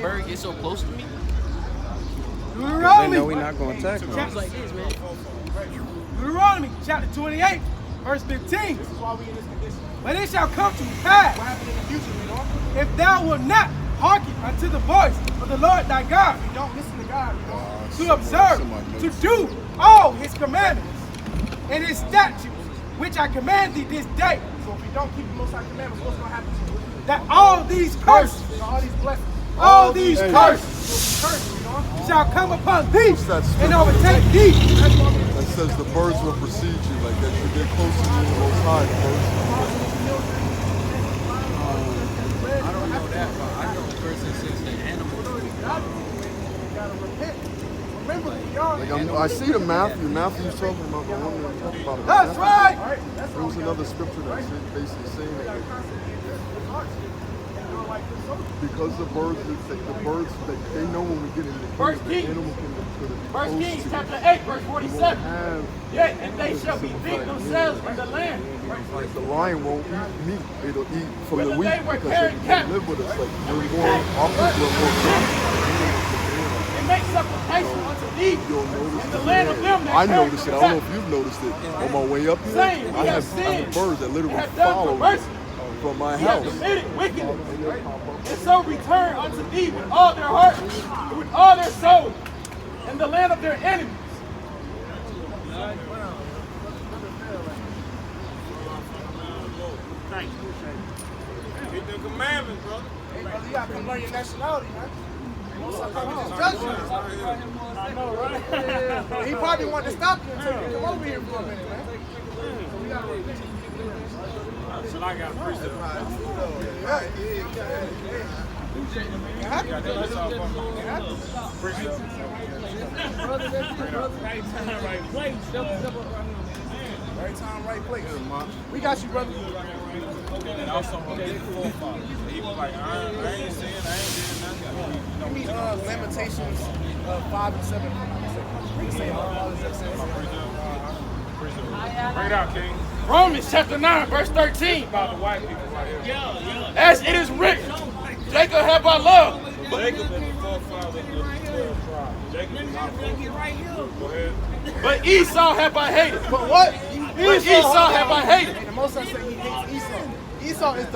bird get so close to me? Deuteronomy. They know we're not going to attack them. Like this, man. Deuteronomy chapter 28, verse 15. This is why we in this condition. But it shall come to pass, What happened in the future, you know? if thou wilt not hearken unto the voice of the Lord thy God, If you don't listen to God, you know? to observe, to do all his commandments and his statutes, which I command thee this day, So if you don't keep the Most High commandments, what's going to happen to you? that all these curses, And all these blessings. all these curses Curses, you know? shall come upon thee That's and overtake thee. That says the birds will precede you, like that you get closer to the Most High. I don't know that, but I know the person says that animals. You got to repent. Remember, y'all. Like I see the Matthew's talking about the one that talking about it. That's right. Right? That's There was another scripture that's basically saying that because the birds they know when we get in the First kingdom, the Kings. animal kingdom is going to be First close Kings to chapter you. 8, verse You won't 47. have Yea, and they shall be big themselves in the land. like the lion won't eat meat; it'll eat from Whether the wheat they were because carried they captive. live with us. Like we're more, our people are more. And make supplication unto thee You'll notice in the land of them that I carried noticed it. them I don't know captive. if you've noticed it. On my way up here, Saying, we I have have sinned birds that literally and have done follow me perversity. from my We have house. committed wickedness, and so return unto thee with all their heart, and with all their soul, in the land of their enemies. Keep the commandments, brother. Hey, brother, you got to come learn your nationality, man. Most High come and judge you. I know, right? He probably wanted to stop you until you come over here for a minute, man. So we got to repent. So I got to preach the Right time, right place. We got you, brother. and also get the forefathers. He was like, I ain't saying, I ain't doing nothing. Give me Lamentations 5 and 7. We say our fathers have said. Bring it out, King. Romans chapter 9, verse 13. About the white people right here. As it is written, Jacob have I loved, Jacob is the forefather of the 12 tribes. Jacob is our forefather. Go ahead. but Esau have I hated. But what? But Esau have I hated. And the Most High said he hates Esau. Esau is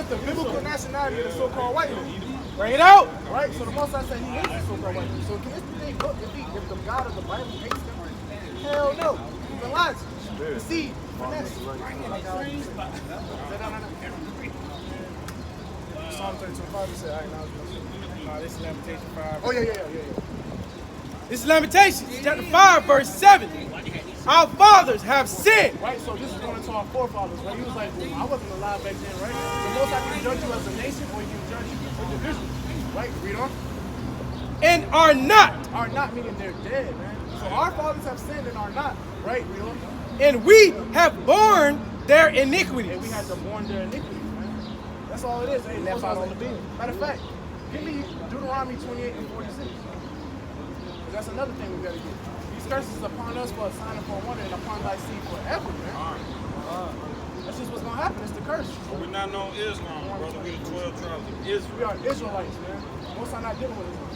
the biblical nationality of the so-called white man. Bring it out. Right? So the Most High said he hates the so-called white man. So can this thing look if the God of the Bible hates them? Hell no. Even lies. The seed. Finesse. Psalm 32:5 said, all right, now this is Lamentation 5. Oh, yeah. This is Lamentations chapter 5, verse 7. Our fathers have sinned. Right, so this is going into our forefathers, right? He was like, well, I wasn't alive back then, right? So most I can judge you as a nation or you can judge you individually, right? Read on. And are not. Are not meaning they're dead, man. So our fathers have sinned and are not, right? Read on. And we have borne their And we iniquities. had to mourn their iniquities, man. That's all it is. Hey, left out on the beam. Matter of fact, give me Deuteronomy 28 and 46. That's another thing we gotta get. These curses is upon us for a sign and for a wonder and upon thy seed forever, man. That's just what's gonna happen. It's the curse. But we're not known Islam, brother. We the 12 tribes of Israel. We are Israelites, man. Most are not dealing with Islam.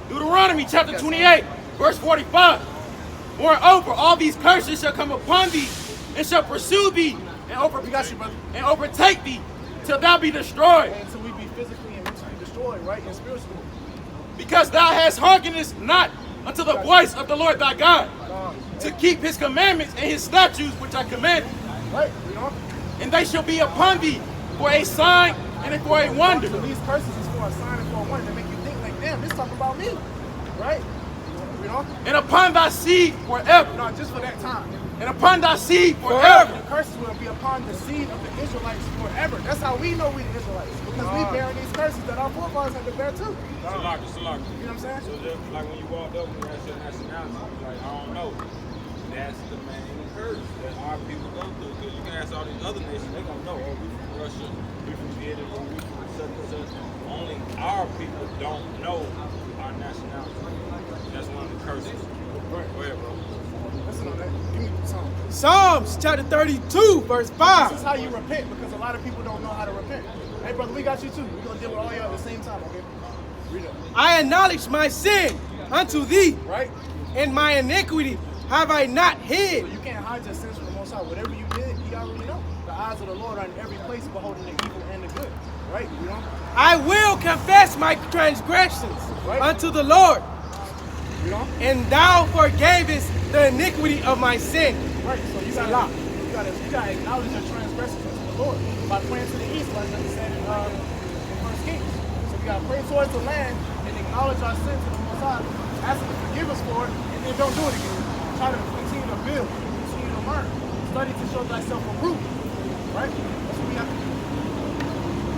Deuteronomy chapter 28, verse 45. Moreover, all these curses shall come upon thee, and shall pursue thee, We got you, brother. and overtake thee, till thou be destroyed. Until we be physically and mentally destroyed, right? And spiritually. Because thou hast hearkened not unto the voice of the Lord thy God, to keep his commandments and his statutes which I command thee. Right? You know? And they shall be upon thee for a sign and for a wonder. So these curses is for a sign and for a wonder to make you think like, damn, this talking about me. Right? You know? And upon thy seed forever. No, just for that time. And upon thy seed The forever. curses will be upon the seed of the Israelites forever. That's how we know we the Israelites. Because we bearing these curses that our forefathers had to bear too. Salaka. You know what I'm saying? So just like when you walked up and you asked your nationality, you was like, I don't know. That's the main curse that our people go through. Because you can ask all these other nations, they're going to know, oh, we from Russia, we from Vietnam, we from such and such. Only our people don't know our nationality. That's one of the curses. Go ahead, bro. This is listen on that. Give me the song. Psalms chapter 32, verse 5. This is how you repent, because a lot of people don't know how to repent. Hey, brother, we got you too. We're going to deal with all y'all at the same time, okay? Read it. I acknowledge my sin unto thee, Right? and my iniquity have I not hid. So you can't hide your sins from the Most High. Whatever you did, he already know. The eyes of the Lord are in every place, beholding the evil and the good. Right? You know? I will confess my transgressions Right. unto the Lord, You know? and thou forgavest the iniquity of my sin. Right. So you gotta acknowledge your transgressions unto the Lord by praying to the east, like they said in 1 Kings. So we gotta pray towards the land and acknowledge our sins to the Most High, ask him to forgive us for it, and then don't do it again. Try to continue to build, continue to learn, study to show thyself approved. Right? That's what we have to do.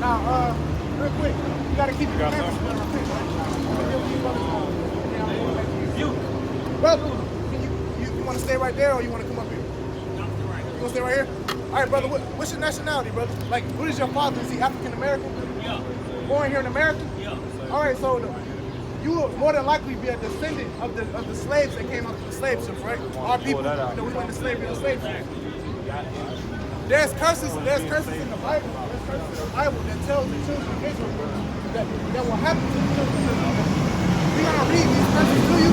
Now, real quick, you gotta keep your commandments. You gotta repent, right? I'm gonna deal with you brothers now, and then I'm going back to you. Brother, you want to stay right there, or you want to come up here? You want to stay right here? All right, brother. What's your nationality, brother? Like, what is your father? Is he African American? Yeah. Born here in America? Yeah. All right, so you will more than likely be a descendant of the slaves that came up to the slave ships, right? Our people. You know, we went to slavery on slave ships. There's curses in the Bible. There's curses in the Bible that tells the children of Israel that will happen to the children of Israel. We're gonna read these curses to you.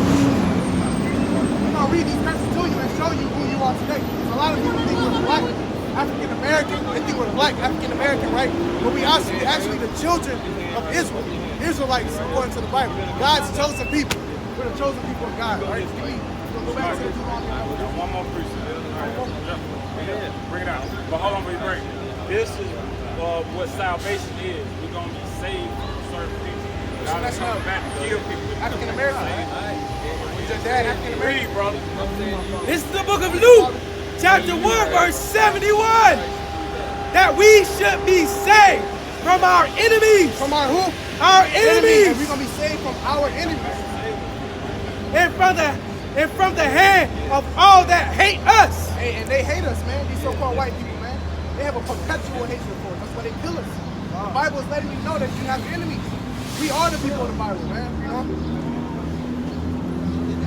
We're gonna read these curses to you and show you who you are today. So a lot of people think we're black African American. They think we're black African American, right? But we actually the children of Israel. Israelites, according to the Bible. God's chosen people. We're the chosen people of God, right? Go back to the One more precept. Bring it out. But hold on, before you break. This is what salvation is. We're going to be saved from certain people. God is coming back to kill people. African American. Is your dad African American? Read, brother. This is the book of Luke, chapter 1, verse 71. That we should be saved from our enemies. From our who? Our And enemies. we're gonna be saved from our enemies. And from the hand of all that hate us. And they hate us, man. These so-called white people, man. They have a perpetual hatred for us. That's why they kill us. The Bible is letting you know that you have enemies. We are the people of the Bible, man. You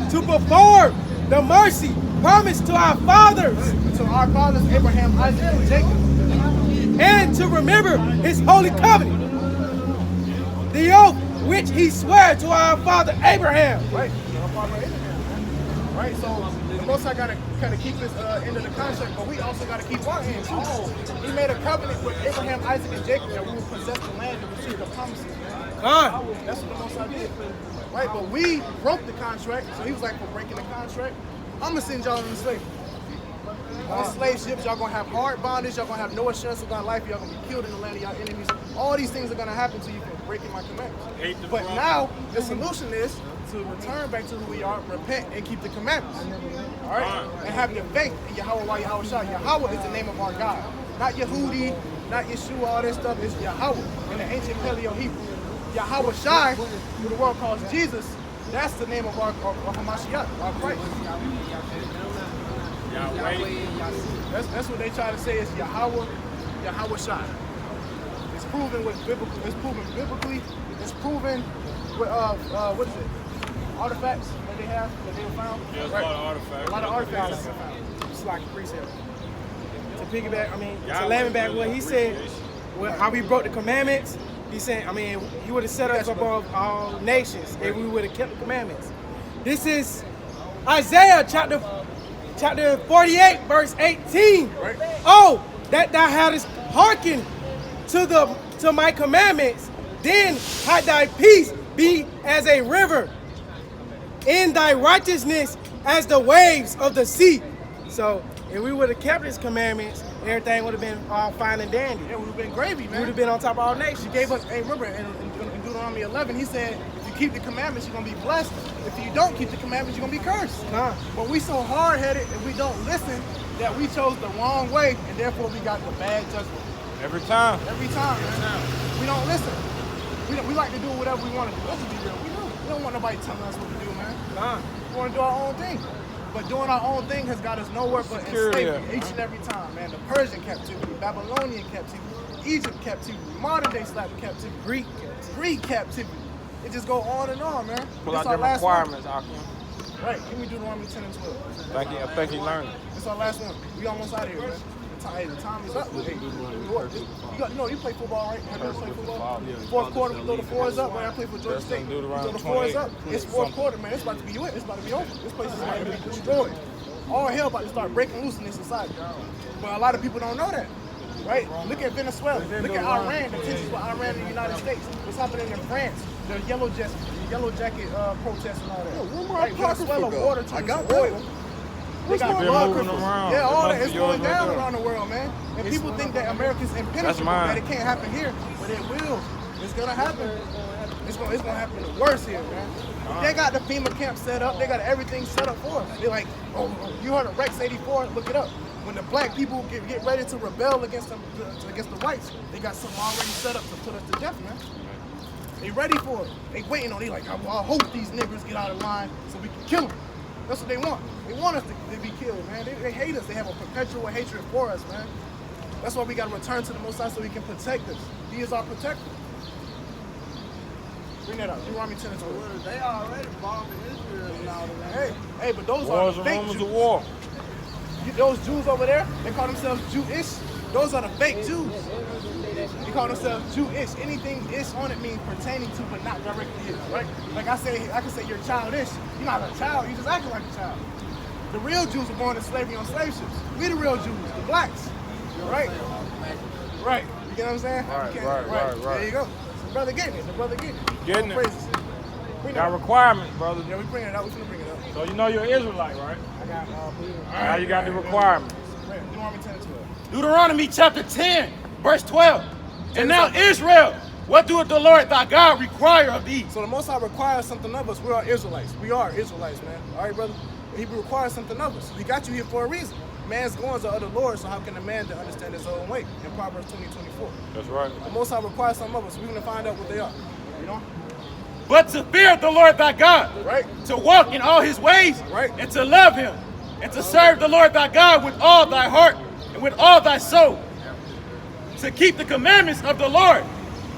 know? To perform the mercy promised to our fathers. To our fathers, Abraham, Isaac, and Jacob. And to remember his holy covenant. The oath which he swore to our father Abraham. Right. Our father Abraham, man. Right. So the Most High gotta kind of keep his end of the contract, but we also gotta keep our end too. He made a covenant with Abraham, Isaac, and Jacob that we will possess the land and receive the promises, man. That's what the Most High did. Right. But we broke the contract, so he was like, for breaking the contract, I'm gonna send y'all into slavery. On slave ships, y'all gonna have hard bondage, y'all gonna have no assurance of God life, y'all gonna be killed in the land of y'all enemies. All these things are gonna happen to you for breaking my commandments. But now, the solution is to return back to who we are, repent, and keep the commandments. All right? And have your faith in Yahweh, Yahweh Shai. Yahweh is the name of our God. Not Yehudi, not Yeshua, all that stuff. It's Yahweh in the ancient Paleo Hebrew. Yahweh Shai, who the world calls Jesus, that's the name of our Hamashiach, our Christ. That's what they try to say is Yahweh Shai. It's proven with biblical. It's proven biblically. It's proven with what is it? Artifacts that they have that they found. Yeah, there's a lot of artifacts. A lot of artifacts that they found. It's like a precept. To piggyback, to land back what he said, how we broke the commandments. He said, he would have set us above all nations if we would have kept the commandments. This is Isaiah chapter 48, verse 18. Right. Oh, that thou hadst hearkened to my commandments, then had thy peace be as a river, in thy righteousness as the waves of the sea. So if we would have kept his commandments, everything would have been all fine and dandy. It would have been gravy, man. We would have been on top of all nations. He gave us, remember, in Deuteronomy 11, he said, if you keep the commandments, you're going to be blessed. If you don't keep the commandments, you're going to be cursed. But we so hard-headed and we don't listen that we chose the wrong way, and therefore we got the bad judgment. Every time. Every time, man. We don't listen. We like to do whatever we want to do. Let's be real. We don't want nobody telling us what to do, man. We want to do our own thing. But doing our own thing has got us nowhere but in slavery each and every time, man. The Persian captivity, Babylonian captivity, Egypt captivity, modern day slave captivity, Greek captivity. It just go on and on, man. Pull out them requirements, Akim. Right, give me Deuteronomy 10 and 12. I think he learned it. It's our last one. We almost out of here, man. The time is up. Hey, you play football, right? Have you ever played football? Fourth quarter, we throw the fours up. When I play for Georgia State, we throw the fours up. It's fourth quarter, man. It's about to be it. It's about to be over. This place is about to be destroyed. All hell about to start breaking loose in this society. But a lot of people don't know that. Right? Look at Venezuela. Look at Iran. The tensions with Iran and the United States. What's happening in France? The yellow jacket protests and all that. Right? Venezuela water to oil. They got blood cripples. Yeah, all that is going down around the world, man. And people think that America's impenetrable, that it can't happen here, but it will. It's gonna happen. It's gonna happen worse here, man. They got the FEMA camp set up. They got everything set up for us. They're like, oh, you heard of Rex 84? Look it up. When the black people get ready to rebel against the whites, they got something already set up to put us to death, man. They ready for it. They waiting on it. They like, I hope these niggers get out of line so we can kill them. That's what they want. They want us to be killed, man. They hate us. They have a perpetual hatred for us, man. That's why we got to return to the Most High so he can protect us. He is our protector. Bring that up. Deuteronomy 10 and 12. They already bombing Israel and all of that. Hey, but those Wars are and fake rumors Jews. of war. Those Jews over there, they call themselves Jewish. Those are the fake Jews. They call themselves Jewish. Anything ish on it means pertaining to, but not directly is, right? Like I can say you're childish. You're not a child. You just acting like a child. The real Jews were born in slavery on slave ships. We the real Jews, the blacks, right? Right. You get what I'm saying? Right. There you go. The brother getting it. The brother getting it. Getting it. Praises. Bring Got that up. requirements, brother. Yeah, we bringing it up. We finna bring it up. So you know you're an Israelite, right? I got Now you got the requirements. Deuteronomy 10 and 12. Deuteronomy chapter 10, verse 12. And now Israel, what doeth the Lord thy God require of thee? So the Most High requires something of us. We are Israelites. We are Israelites, man. All right, brother? He requires something of us. He got you here for a reason. Man's goings are of the Lord, so how can a man to understand his own way? In Proverbs 20:24. That's right. The Most High requires something of us. We're going to find out what they are. You know? But to fear the Lord thy God, Right? to walk in all his ways, Right. and to love him, and to serve the Lord thy God with all thy heart and with all thy soul, to keep the commandments of the Lord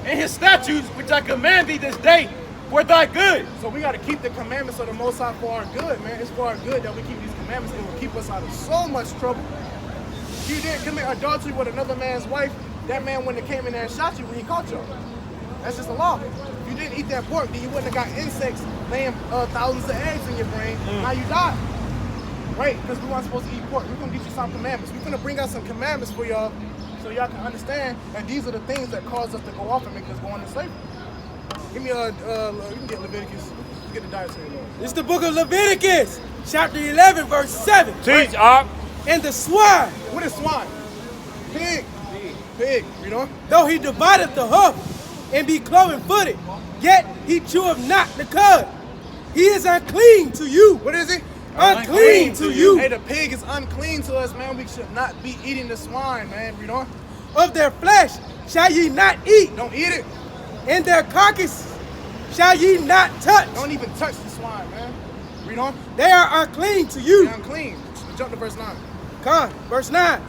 and his statutes which I command thee this day for thy good. So we got to keep the commandments of the Most High for our good, man. It's for our good that we keep these commandments. It will keep us out of so much trouble. If you didn't commit adultery with another man's wife, that man wouldn't have came in there and shot you when he caught you. That's just a law. If you didn't eat that pork, then you wouldn't have got insects laying thousands of eggs in your brain. Now you die. Right? Because we weren't supposed to eat pork. We're going to get you some commandments. We're going to bring out some commandments for y'all so y'all can understand that these are the things that cause us to go off and make us go into slavery. Give me you can get Leviticus. Let's get the dietary law. It's the book of Leviticus, chapter 11, verse 7. Teach, Ak. And the swine, What is swine? Pig. Pig, you know? though he divideth the hoof and be cloven footed, yet he cheweth not the cud. He is unclean to you. What is it? Unclean to you. Hey, the pig is unclean to us, man. We should not be eating the swine, man. You know? Of their flesh shall ye not eat, Don't eat it. and their carcass shall ye not touch. Don't even touch the swine, man. Read on. They are unclean to you. They're unclean. Jump to verse 9. Come, verse 9.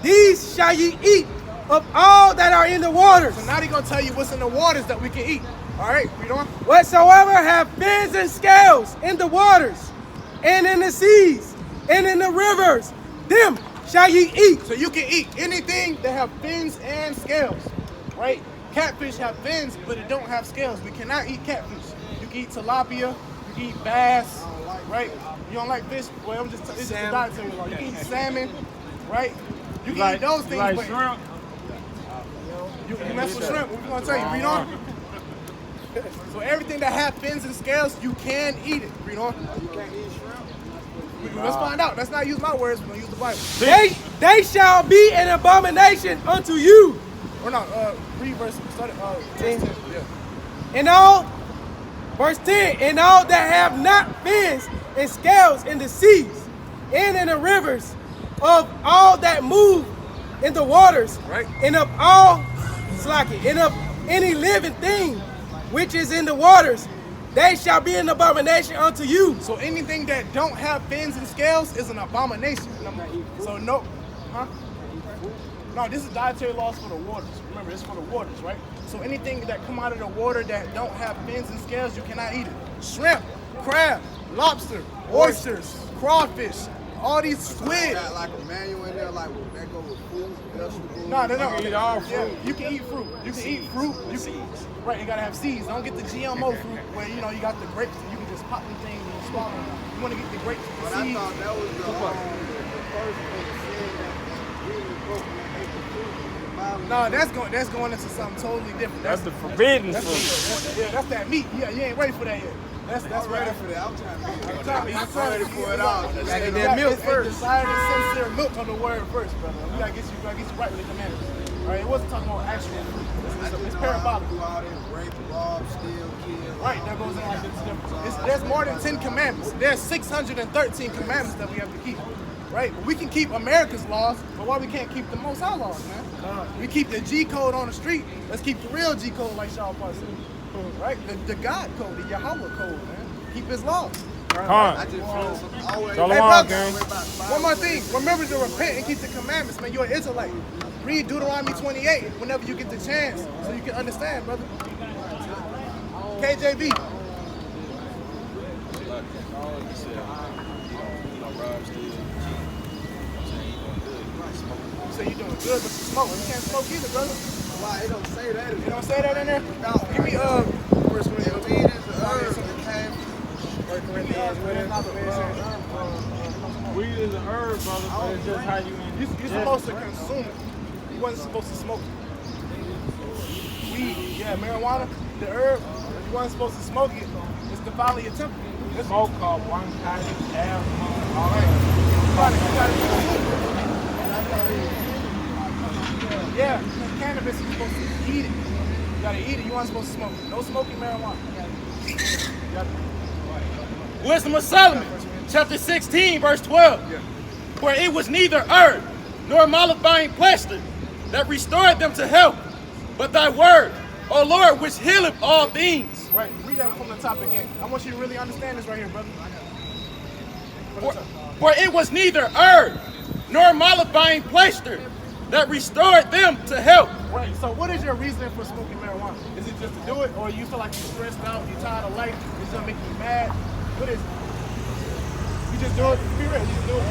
These shall ye eat of all that are in the waters, So now they're going to tell you what's in the waters that we can eat. All right, read on. whatsoever have fins and scales in the waters, and in the seas, and in the rivers, them shall ye eat. So you can eat anything that have fins and scales, right? Catfish have fins, but it don't have scales. We cannot eat catfish. You can eat tilapia, you can eat bass, right? You don't like fish? Well, I'm just this is the dietary law. You can eat salmon, right? You can eat those things, like but shrimp? you mess with shrimp. What we gonna tell you? Read on. So everything that have fins and scales, you can eat it. Read on. Let's find out. Let's not use my words. We're gonna use the Bible. They shall be an abomination unto you. Or no, read verse. Start verse 10. Yeah. And all, verse 10, and all that have not fins and scales in the seas and in the rivers, of all that move in the waters, Right. and of all, and of any living thing which is in the waters, they shall be an abomination unto you. So anything that don't have fins and scales is an abomination. So no, huh? No, this is dietary laws for the waters. Remember, it's for the waters, right? So anything that come out of the water that don't have fins and scales, you cannot eat it. Shrimp, crab, lobster, oysters, crawfish, all these squid. Got like a manual in there, like that go with food, vegetables. No. You can eat all Yeah, fruit. you can eat fruit. You can eat fruit. Right, you gotta have seeds. Don't get the GMO fruit where you got the grapes and you can just pop them things and swallow them. You want to get the grapes with But the I seeds. thought that was the first one that said that really broke when they ate the fruit in the Bible. No, that's going into something totally different. That's the forbidden fruit. That's that meat. Yeah, you ain't ready for that yet. That's I'm right. ready for that. I'm trying to I'm ready for it all. Gotta get that milk first. Desire and sincere milk on the word first, brother. We gotta get you right with the commandments. All right, it wasn't talking about actual fruit. It's parabolic. Do all this rape, rob, steal, kill. Right, that goes in like this. There's more than 10 commandments. There's 613 commandments that we have to keep. Right? But we can keep America's laws, but why we can't keep the Most High laws, man? We keep the G code on the street. Let's keep the real G code, like Shaw Paul said. Right? The God code, the Yahweh code, man. Keep His laws. I Con. just feel some always. Shalom, Hey, brother, gang. one more thing. Remember to repent and keep the commandments, man. You're an Israelite. Read Deuteronomy 28 whenever you get the chance so you can understand, brother. KJV. You say you're doing good, but you smoke. You can't smoke either, brother. Why? It don't say that. You don't say that in there? Give me, First Corinthians. Weed is a herb that came Weed is a herb, brother, but it's just how you You're supposed to consume it. You wasn't supposed to smoke it. Weed, yeah, marijuana, the herb, you wasn't supposed to smoke it. It's defiling your temple. It's smoke called bronchitis, asthma, all all that. right. You gotta consume it. Yeah, cannabis, you're supposed to eat it. You gotta eat it. You weren't supposed to smoke it. No smoking marijuana. You gotta- Wisdom of Solomon, chapter 16, verse 12. For it was neither herb nor mollifying plaster that restored them to health, but thy word, O Lord, which healeth all things. Right, read that from the top again. I want you to really understand this right here, brother. From the top. For it was neither herb nor mollifying plaster that restored them to health. Right, so what is your reasoning for smoking marijuana? Is it just to do it, or you feel like you're stressed out, you're tired of life, it's gonna make you mad? What is it? You just do it? Be real, you just do it?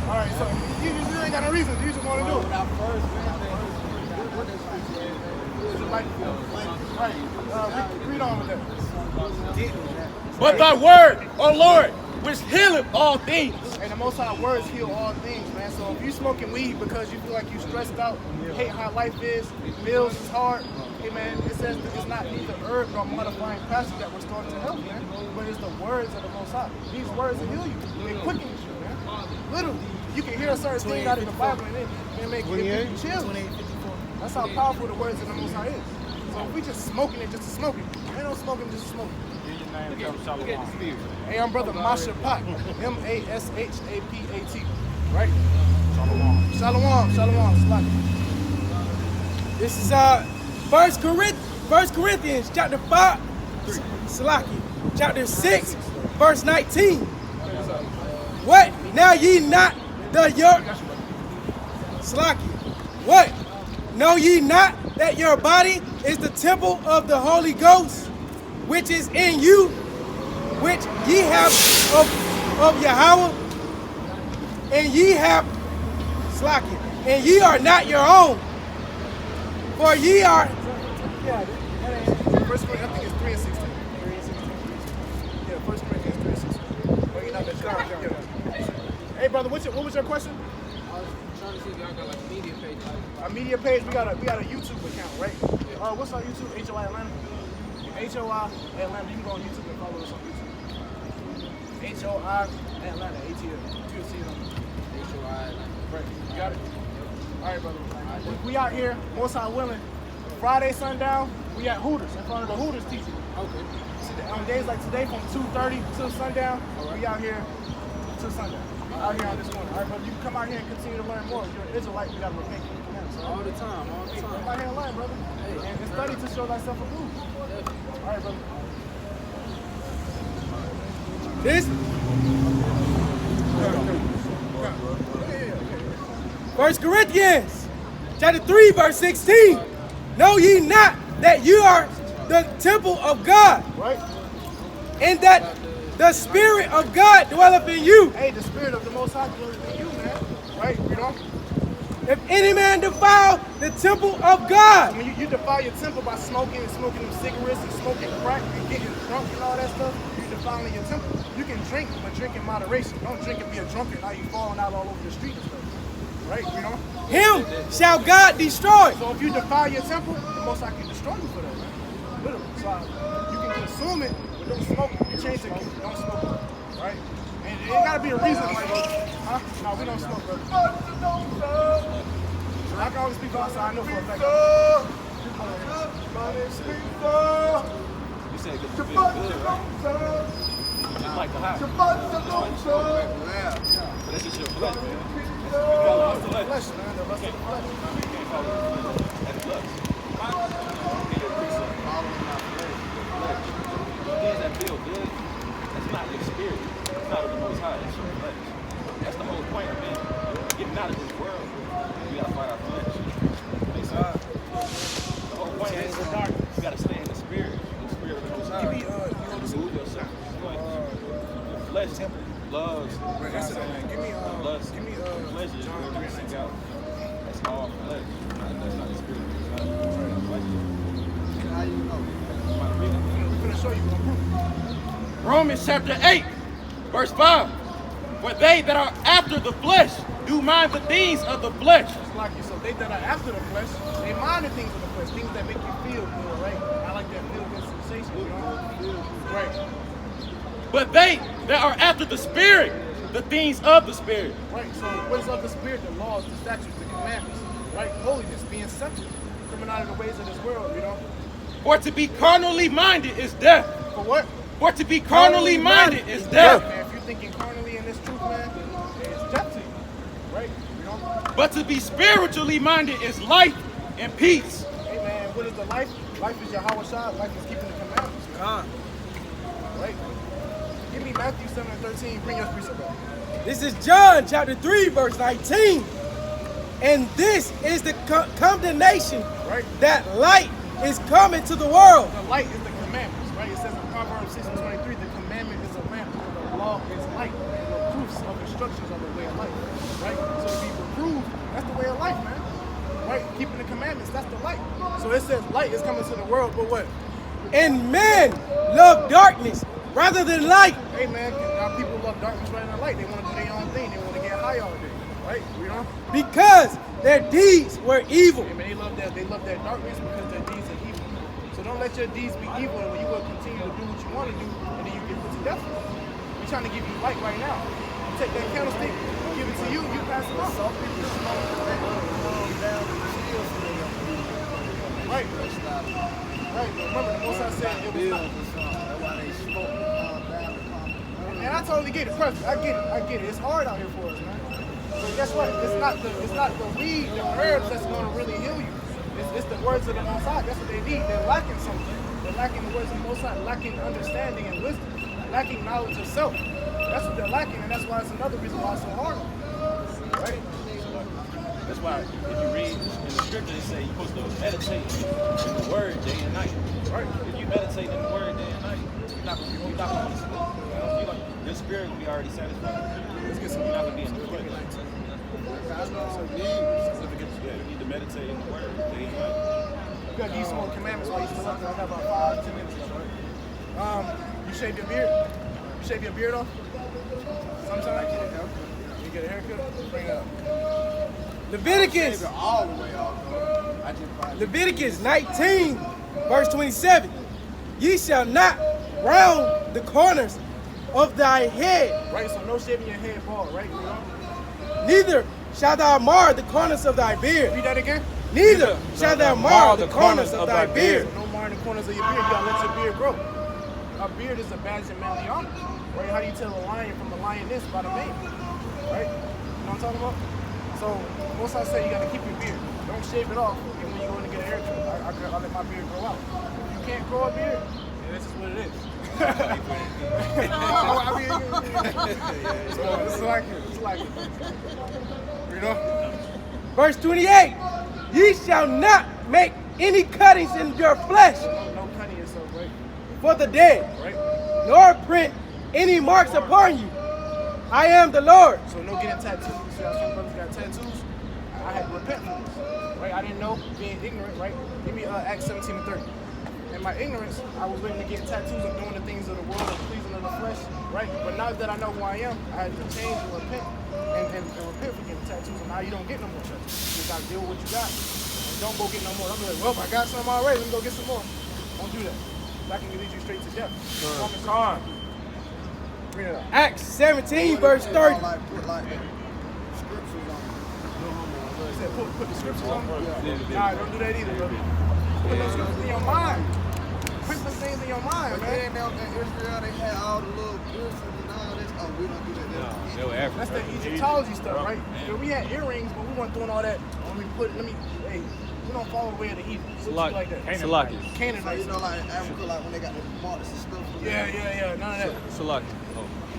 All right, so you ain't got no reason, you just want to do it. Is it like, right, read on with that. But thy word, O Lord, which healeth all things. And the Most High words heal all things, man. So if you smoking weed because you feel like you stressed out, you hate how life is, bills is hard, hey man, it says that it's not neither herb nor modifying pasture that restore to health, man. But it's the words of the Most High. These words will heal you. They quicken you, man. Literally, you can hear a certain thing out of the Bible and it make you chill. That's how powerful the words of the Most High is. So if we just smoking it just to smoke it, ain't no smoking just to smoke it. Hey, I'm brother Masha Pat, Mashapat, right? Shalom, Slaki. This is 1 Corinthians chapter 5, Salaki, chapter 6, verse 19. What? Now ye not the your Salaki. What? Know ye not that your body is the temple of the Holy Ghost, which is in you, which ye have of Yahweh, and ye have Salaki, and ye are not your own, for ye are. Yeah, First Corinthians, I think it's 3 and 16. Yeah, 1 Corinthians 3 and 16. Well, you know that. Hey, brother, what was your question? Trying to see if y'all got like a media page. Our media page, we got a YouTube account, right? What's our YouTube? HOI Atlanta. HOI Atlanta. You can go on YouTube and follow us on YouTube. HOI Atlanta. ATL. You'll see it on HOI Atlanta. Right. You got it? All right, brother. We out here, most high willing. Friday sundown, we at Hooters in front of the Hooters teaching. Okay. On days like today, from 2:30 till sundown, we out here till sundown. Out here on this corner. All right, brother. You can come out here and continue to learn more. If you're an Israelite, you got to repent. All the time. Come out here and learn, brother. And study to show thyself approved. All right, brother. This 1 Corinthians chapter 3, verse 16. Know ye not that you are the temple of God, Right? and that the Spirit of God dwelleth in you. Hey, the Spirit of the Most High dwells in you, man. Right? You know? If any man defile the temple of I God, mean, you defile your temple by smoking them cigarettes and smoking crack and getting drunk and all that stuff. You're defiling your temple. You can drink, but drink in moderation. Don't drink and be a drunkard. Now you falling out all over the street and stuff. Right? You know? him shall God destroy. So if you defile your temple, the Most High can destroy you for that, man. Literally. So you can consume it, but don't smoke it. You change it, don't smoke it. Right? And it ain't gotta be a reason like, huh? No, we don't smoke, brother. I can always speak outside. I know for a fact. You said it 'cause you feel good, right? Just like the high. But that's just your flesh, man. You follow your flesh. Flesh, man. The lust of the flesh. You can't follow your flesh. That's lust. Be your precept. Things that feel good, that's not your spirit. It's not of the Most High. It's your flesh. That's the whole point of man. Getting out of this world, we gotta fight our flesh. Makes sense? The whole point is you gotta stay in the spirit of the Most High. Remove yourself. Your flesh loves. Lust, pleasure, whatever you seek out. That's all flesh. That's not the spirit. How you know? We're gonna show you. Romans chapter 8, verse 5. For they that are after the flesh do mind the things of the flesh. It's like you. So they that are after the flesh, they mind the things of the flesh, things that make you feel good, right? I like that feel good sensation, you know? Right. But they that are after the spirit, the things of the spirit. Right. So what is of the spirit? The laws, the statutes, the commandments, right? Holiness, being separate, coming out of the ways of this world, you know? For to be carnally minded is death. For what? For to be carnally minded is death. Man, if you're thinking carnally in this truth, man, it's death to you, right? You know? But to be spiritually minded is life and peace. Hey, man, what is the life? Life is Yahweh Shah. Life is keeping the commandments, man. Right? Give me Matthew 7:13. Bring your precept back. This is John chapter 3, verse 19. And this is the condemnation, Right? that light is coming to the world. The light is the commandments, right? It says in Proverbs 6:23, the commandment is a lamp, the law is light, and the proofs of instructions are the way of life, right? So to be reproved, that's the way of life, man, right? Keeping the commandments, that's the light. So it says light is coming to the world, but what? And men love darkness rather than light, Hey, man, our people love darkness rather than light. They want to do their own thing. They want to get high all day, right? You know? because their deeds were evil. Hey, man, they love their darkness because their deeds are evil. So don't let your deeds be evil, and when you will continue to do what you want to do, and then you get put to death. We're trying to give you light right now. You take that candlestick, give it to you, you pass it on. Some people smoke that down and still stay up. Right. That's not Right. Remember, the Most High said it was bills not. or something. That's why they smoke down the common. And I totally get it. Trust me, I get it. It's hard out here for us, man. But guess what? It's not the weed, the herbs that's gonna really heal you. It's the words of the Most High. That's what they need. They're lacking something. They're lacking the words of the Most High, lacking understanding and wisdom, lacking knowledge of self. That's what they're lacking, and that's why it's another reason why it's so hard. Right? That's why if you read in the scripture, they say you're supposed to meditate in the word day and night. Right. If you meditate in the word day and night, you're not going to sleep. Your spirit will be already satisfied. Let's get some. You're not going to be in the flesh. Yeah, you need to meditate in the word day and night. You gotta give you some more commandments while you still up there. I got about 5-10 minutes left, right? You shave your beard? You shave your beard off? Sometimes? You get a haircut? Bring it up. Leviticus, All the way off, though. I just find Leviticus 19, verse 27. Ye shall not round the corners of thy head, Right, so no shaving your head bald, right? You know? neither shalt thou mar the corners of thy beard. Read that again? Neither shalt thou mar the corners of thy beard. So no more in the corners of your beard. You gotta let your beard grow. A beard is a badge of manly honor. Right? How do you tell a lion from a lioness by the mane? Right? You know what I'm talking about? So most I say you gotta keep your beard. Don't shave it off even when you go to get a haircut. I let my beard grow out. If you can't grow a beard, then this is what it is. I mean, it's like it. It's like it. You know? Verse 28. Ye shall not make any cuttings in your flesh No cutting yourself, right? for the dead, Right? nor print any marks upon you. I am the Lord. So no getting tattoos. See how some brothers got tattoos? I had to repent from this, right? I didn't know, being ignorant, right? Give me Acts 17:30. In my ignorance, I was willing to get tattoos of doing the things of the world and pleasing of the flesh, right? But now that I know who I am, I had to change and repent and repent for getting tattoos. And now you don't get no more tattoos. You just gotta deal with what you got. And don't go get no more. Don't be like, well, I got some already. Let me go get some more. Don't do that. That can lead you straight to death. Romans 5. Read it out. Acts 17, verse 30. Like, put like scriptures on it. He said, put the scriptures on. Nah, don't do that either, bro. Put those scriptures in your mind. Print those things in your mind, But man. then down in Israel, they had all the little books and all this. Oh, we don't do that. They were African. That's the Egyptology stuff, right? Yeah, we had earrings, but we weren't doing all that. Hey, we don't follow the way of the heathen. What you like that? Salaki. Canaanites. You know, like Africa, like when they got the marks and stuff. Yeah, none of that. Salaki.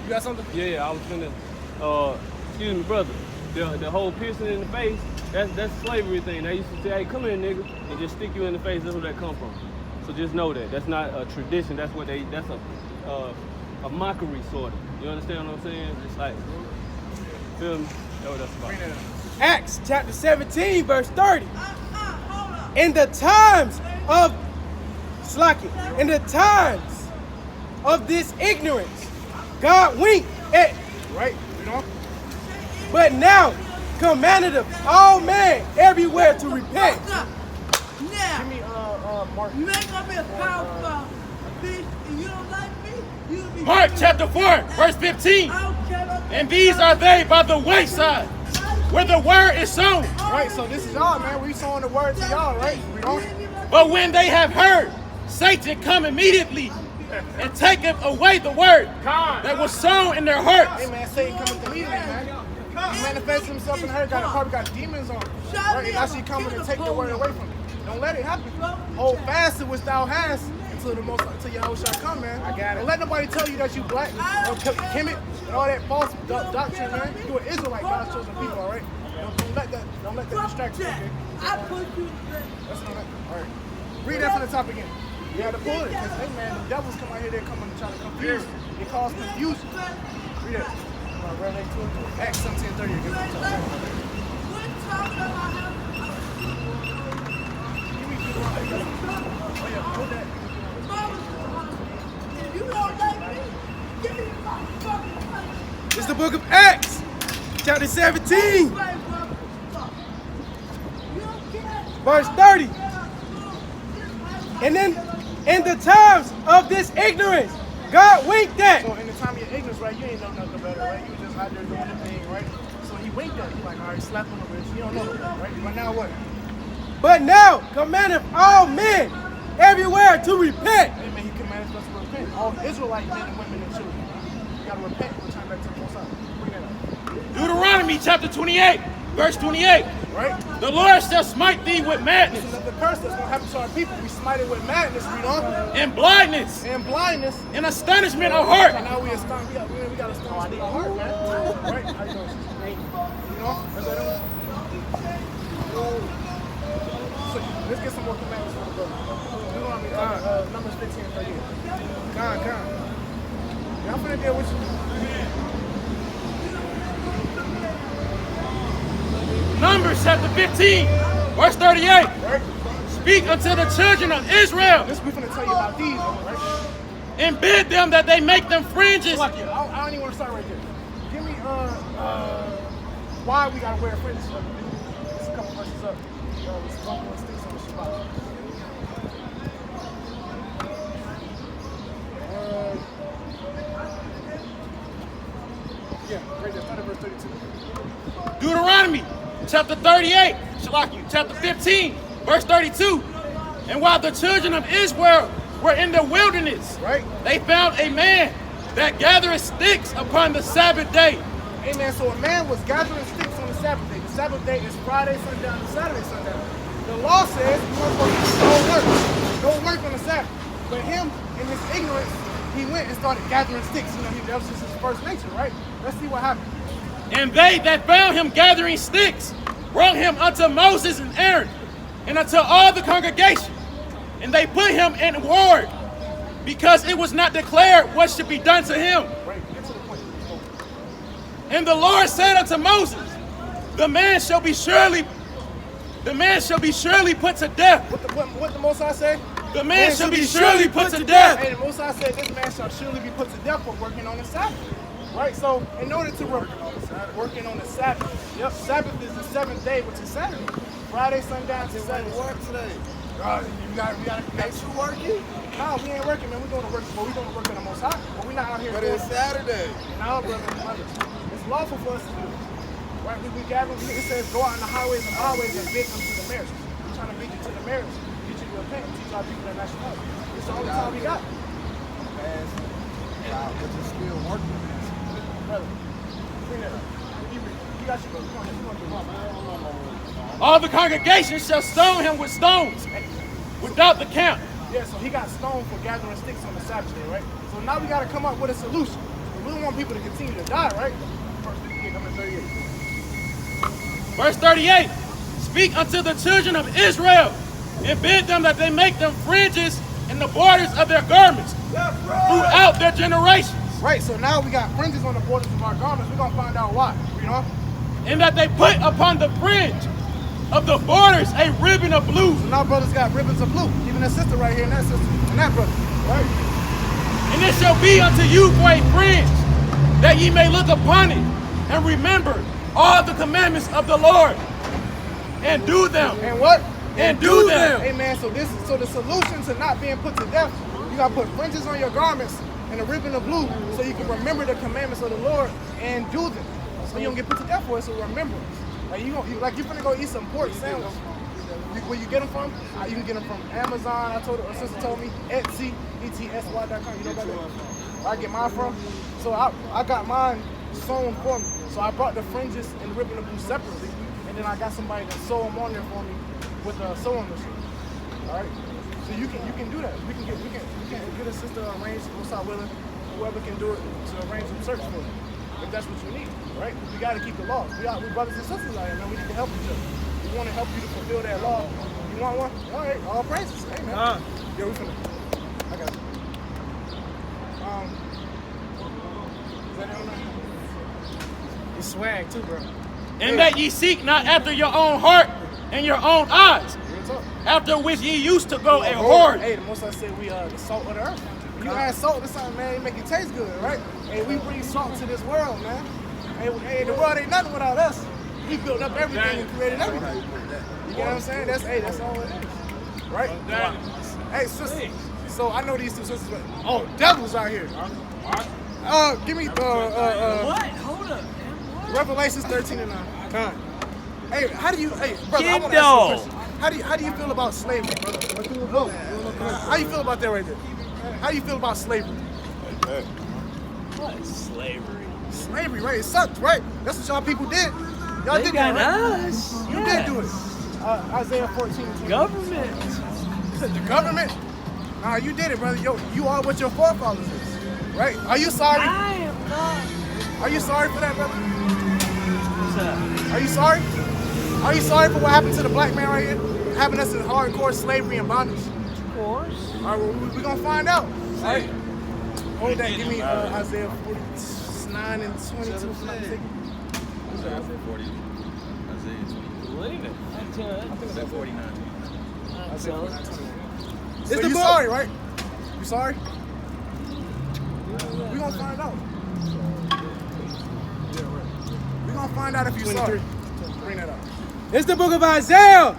You got something? Yeah, I was gonna, excuse me, brother. The whole piercing in the face, that's a slavery thing. They used to say, hey, come here, nigga, and just stick you in the face. That's where that come from. So just know that. That's not a tradition. That's a mockery, sort of. You understand what I'm saying? It's like, feel me? That's what that's about. Bring that up. Acts chapter 17, verse 30. In the times of in the times of this ignorance, God winked at, Right? You know? but now commanded all men everywhere to repent. Give Now, me Mark. you ain't gonna be a powerful bitch, and you don't like me, you'll be. Mark chapter 4, verse 15. I don't care about And these are they by the wayside, where the word is sown. Right, so this is y'all, man. We sowing the word to y'all, right? We don't. But when they have heard, Satan come immediately and taketh away the word that was sown in their hearts. Hey, man, Satan coming to meet me, man. He manifests himself in her, probably got demons on him. Right? And now she coming to take the word away from me. Don't let it happen. Hold fast to which thou hast until Yahweh shall come, man. I got it. Don't let nobody tell you that you black, Kemet, and all that false doctrine, man. You an Israelite, God's chosen people, all right? Don't let that distract you, okay? I put you in bed. That's not all right. Read that from the top again. You had to pull it, because, hey, man, the devils come out here, they're coming to try to confuse. They cause confusion. Read it. Revelation 2, Acts 17:30 again. We're talking about how Oh, yeah, hold that. if you don't like me, give me my fucking face. It's the book of Acts, chapter 17, Right, bro. You don't care. verse 30. And then in the times of this ignorance, God winked at. So in the time of your ignorance, right, you ain't know nothing better, right? You was just out there doing the thing, right? So he winked at you, like, all right, slap on the wrist. You don't know no better, right? But now what? But now commandeth all men everywhere to repent. Amen. He commanded us to repent. All Israelite men and women and children. You gotta repent and return back to the Most High. Bring that up. Deuteronomy chapter 28, verse 28. Right? The Lord shall smite thee with This madness is the curse that's gonna happen to our people. We smite it with madness, read on, and blindness and blindness. and astonishment of And heart. now we astonished. We got astonishment of heart, man. Right? How you doing? You know? That's what I'm doing. So let's get some more commandments from the brother. Deuteronomy, Numbers 15 and 38. Come. Yeah, I'm finna deal with you. Numbers chapter 15, verse 38. Right? Speak unto the children of Israel This we finna tell you about these, right? and bid them that they make them fringes. I don't even want to start right there. Give me why we gotta wear fringes. It's a couple verses up. It's bumping sticks on the Shabbat. Yeah, right there. Start at verse 32. Deuteronomy chapter 38, Shalaku, chapter 15, verse 32. And while the children of Israel were in the wilderness, Right? they found a man that gathered sticks upon the Sabbath day. Amen. So a man was gathering sticks on the Sabbath day. The Sabbath day is Friday, sundown, and Saturday, sundown. The law says you weren't supposed to don't work on the Sabbath. But him, in his ignorance, he went and started gathering sticks. You know, that was just his first nature, right? Let's see what happened. And they that found him gathering sticks brought him unto Moses and Aaron and unto all the congregation. And they put him in ward, because it was not declared what should be done to him. And the Lord said unto Moses, the man shall be surely put to death. What the Most High say? The man shall be surely put to death. Hey, the Most High said this man shall surely be put to death for working on the Sabbath. Right? So, in order to working on the Sabbath. Yep, Sabbath is the 7th day, which is Saturday. Friday, sundown to Saturday. Work today. We gotta make sure working. No, we ain't working, man. We're going to work, but we're going to work in the Most High. But we're not out here. But it's Saturday. No, brother. It's lawful for us to do. Right? We gather. It says go out in the highways and byways and bid them to the marriage. We're trying to bid you to the marriage. Get you to repent. Teach our people that nationality. It's the only time we got. But you're still working. Brother, bring that up. You got your brother. Come on. All the congregation shall stone him with stones, without the camp. Yeah, so he got stoned for gathering sticks on the Sabbath day, right? So now we got to come up with a solution. We don't want people to continue to die, right? Verse 58, number 38. Verse 38, speak unto the children of Israel, and bid them that they make them fringes in the borders of their garments throughout their generations. Right, so now we got fringes on the borders of our garments. We're going to find out why, you know? And that they put upon the fringe of the borders a ribbon of blue. So now brothers got ribbons of blue. Even that sister right here and that sister and that brother, right? And it shall be unto you for a fringe, that ye may look upon it, and remember all the commandments of the Lord, and do them. And what? And do them. Amen. So the solution to not being put to death, you got to put fringes on your garments and a ribbon of blue, so you can remember the commandments of the Lord and do them. So you don't get put to death for it. So remember. Like you're finna go eat some pork sandwich. Where you get them from? You can get them from Amazon. Her sister told me Etsy, etsy.com. You know about that? Where I get mine from. So I got mine sewn for me. So I brought the fringes and the ribbon of blue separately, and then I got somebody to sew them on there for me with a sewing machine. All right. So you can do that. We can get a sister arranged, what's out willing, whoever can do it to arrange some search for you. If that's what you need, right? We got to keep the law. We brothers and sisters out here, man. We need to help each other. We want to help you to fulfill that law. You want one? All right, all praises. Hey, man. Yeah, we finna. I got you. Is that it on there? It's swag too, bro. And that ye seek not after your own heart and your own eyes, Real talk. after which ye used to go a whoring. Hey, the Most High said we the salt of the earth. When you add salt to something, man, it make it taste good, right? Hey, we bring salt to this world, man. Hey, the world ain't nothing without us. We built up everything and created everything. You get what I'm saying? That's all it is, right? Hey, sister. So I know these two sisters. Oh, devils out here. Give me What? Hold up, man. What? Revelations 13:9. Hey, how do you? Hey, brother, I want Kid to ask you a dog. question. How do you feel about slavery, brother? How you feel about that right there? How do you feel about slavery? What? Slavery. Slavery, right? It sucked, right? That's what y'all people did. Y'all They did got that, right? us. You did do it. Isaiah 14:20. Government. You said the government? Nah, you did it, brother. Yo, you are what your forefathers is, right? Are you sorry? I am not. Are you sorry for that, brother? What's up? Are you sorry? Are you sorry for what happened to the black man right here? Having us in hardcore slavery and bondage? Of course. All right, well, we're going to find out. All right? Hold that. Give me Isaiah 49 and 22. If I'm not mistaken. Isaiah 40. Isaiah 20. Believe it. I think Isaiah 49. Isaiah 49. It's So the you book. sorry, right? You sorry? We're going to find out. We're going to find out if you're sorry. Bring that up. It's the book of Isaiah,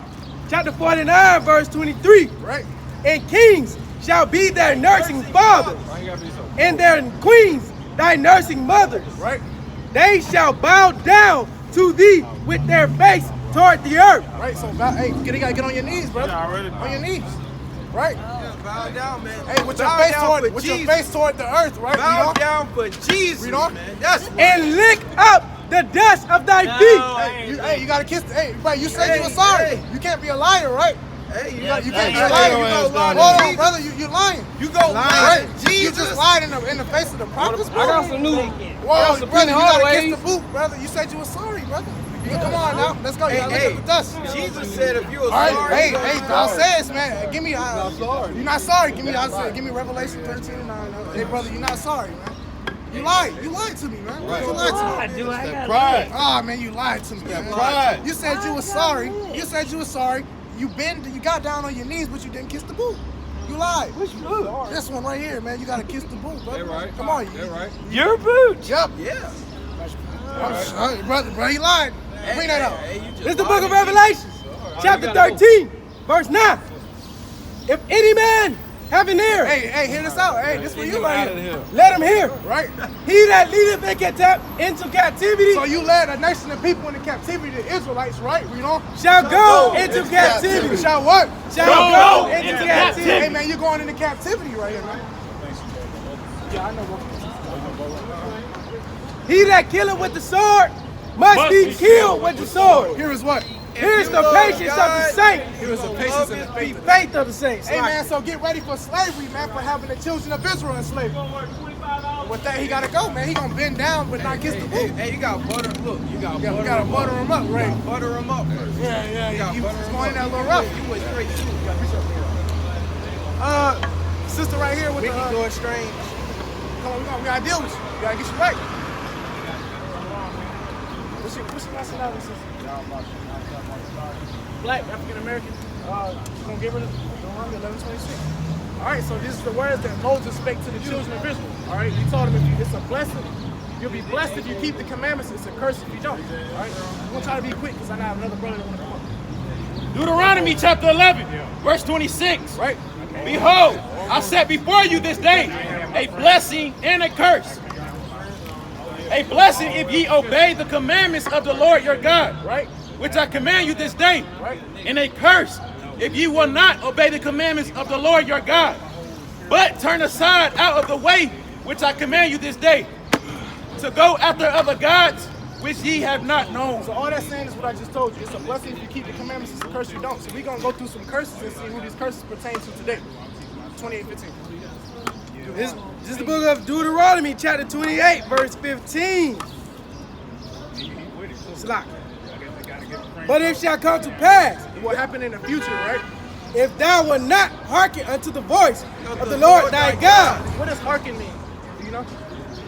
chapter 49, verse 23. Right? And kings shall be their nursing fathers, and their queens thy nursing mothers. Right? They shall bow down to thee with their face toward the earth. Right? So, hey, you gotta get on your knees, brother. Yeah, already. On your knees. Right? Bow down, man. Hey, with your Bow face down toward for with your Jesus. face toward the earth, right? Bow Read on. down for Jesus, Read on. man. That's And lick up the dust of thy No. feet. Hey, you gotta kiss the. Hey, right? You said you were sorry. hey. You can't be a liar, right? Hey, you You can't be hey, a liar. you You go lie Hold to on, Jesus. brother. You lying. You go lie to You Jesus. just lied in the face of the prophets, bro. I got some new. Whoa, some brother, you hard gotta ways. kiss the boot, brother. You said you were sorry, brother. Come on now, let's go. You gotta look up the dust. Jesus said if you were All right, sorry, hey, thou sayest, man. Give me, you're not sorry. Give me Revelation 13:9. Hey, brother, you're not sorry, man. You lied to me, man. You lied to me. Pride. Ah, man, you lied to me, man. Pride. You said you were sorry. You got down on your knees, but you didn't kiss the boot. You lied. Which boot? This one right here, man. You gotta kiss the boot, brother. They right. Come on, They right. Your boot. Yep. yeah. Brother, he lied. Bring that up. This is the book of Revelation, chapter 13, verse 9. If any man have an ear, Hey, hear this out. Hey, this for you right here. let him hear. Right? He that leadeth into captivity So you led a nation of people into captivity, the Israelites, right? You know? shall go into captivity. Shall what? Shall go into Hey, captivity. man, you're going into captivity right here, man. Yeah, I know. He that killeth with the sword must be killed with the sword. Here is what? Here's the patience of the saints. Here is the patience and the The faith. faith of the saints. Hey, man, so get ready for slavery, man, for having the children of Israel in slavery. With that, he got to go, man. He going to bend down but not kiss the boot. Hey, you got butter. Look, you got Yeah, we butter. got to butter him up, right? Butter them up first. Yeah. You butter was him going in up. that little rough. You went straight to it. Sister right here with We the... can go strange. Come on, we got to deal with you. We got to get you right. What's your nationality, sister? Black, African American. We're going to give her Deuteronomy 11:26. All right, so this is the words that Moses spake to the children of Israel. All right, he told them it's a blessing. You'll be blessed if you keep the commandments. It's a curse if you don't. All right, we're going to try to be quick because I know I have another brother that want to come up. Deuteronomy chapter 11, verse 26. Right? Behold, I set before you this day a blessing and a curse. A blessing if ye obey the commandments of the Lord your God, Right? which I command you this day. Right? And a curse if ye will not obey the commandments of the Lord your God, but turn aside out of the way which I command you this day, to go after other gods which ye have not known. So all that's saying is what I just told you. It's a blessing if you keep the commandments. It's a curse if you don't. So we're going to go through some curses and see who these curses pertain to today. 28:15. This is the book of Deuteronomy, chapter 28, verse 15. Slack. But it shall come to pass, What happened in the future, right? if thou wilt not hearken unto the voice of the Lord thy God, What does hearken mean? Do you know?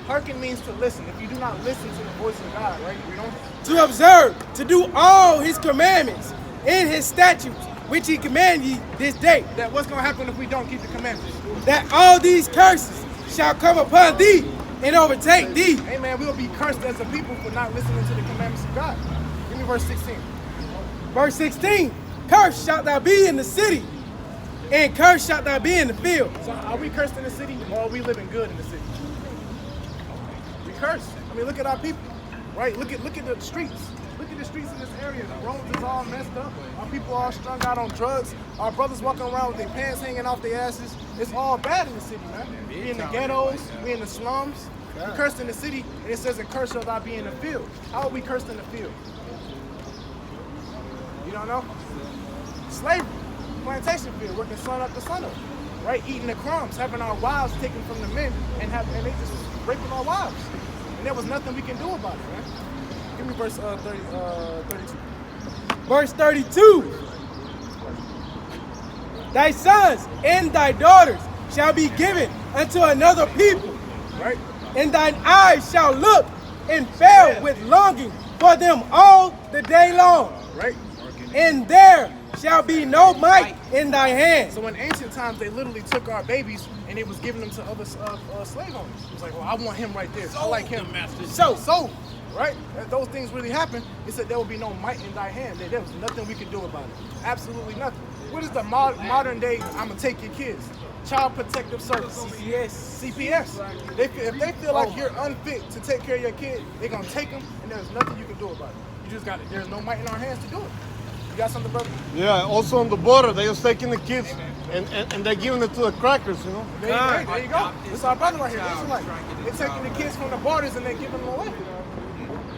Hearken means to listen. If you do not listen to the voice of God, right? You know? to observe, to do all his commandments and his statutes, which he command ye this day, That what's going to happen if we don't keep the commandments? that all these curses shall come upon thee and overtake thee. Amen. We will be cursed as a people for not listening to the commandments of God. Give me verse 16. Verse 16, cursed shalt thou be in the city, and cursed shalt thou be in the field. So are we cursed in the city or are we living good in the city? We cursed. I mean, look at our people, right? Look at the streets. Look at the streets in this area. The roads is all messed up. Our people are strung out on drugs. Our brothers walking around with their pants hanging off their asses. It's all bad in the city, man. We in the ghettos. We in the slums. We cursed in the city, and it says, "And cursed shall thou be in the field." How are we cursed in the field? You don't know? Slavery, plantation field, working sun up to sun up, right? Eating the crumbs, having our wives taken from the men, and they just raping our wives. And there was nothing we can do about it, man. Give me verse 32. Verse 32, thy sons and thy daughters shall be given unto another people, Right? and thine eyes shall look and fail with longing for them all the day long. Right? And there shall be no might in thy hand. So in ancient times, they literally took our babies and they was giving them to other slave owners. It was like, well, I want him right there. I like him. So, right? If those things really happened, it said there will be no might in thy hand. There was nothing we could do about it. Absolutely nothing. What is the modern day, I'm going to take your kids? Child Protective Service. CPS. If they feel like you're unfit to take care of your kid, they're going to take them and there's nothing you can do about it. You just got it. There's no might in our hands to do it. You got something, brother? Yeah, also on the border, they just taking the kids and they're giving it to the crackers, you know? There you go. This is our brother right here. This is like, they're taking the kids from the borders and they're giving them away.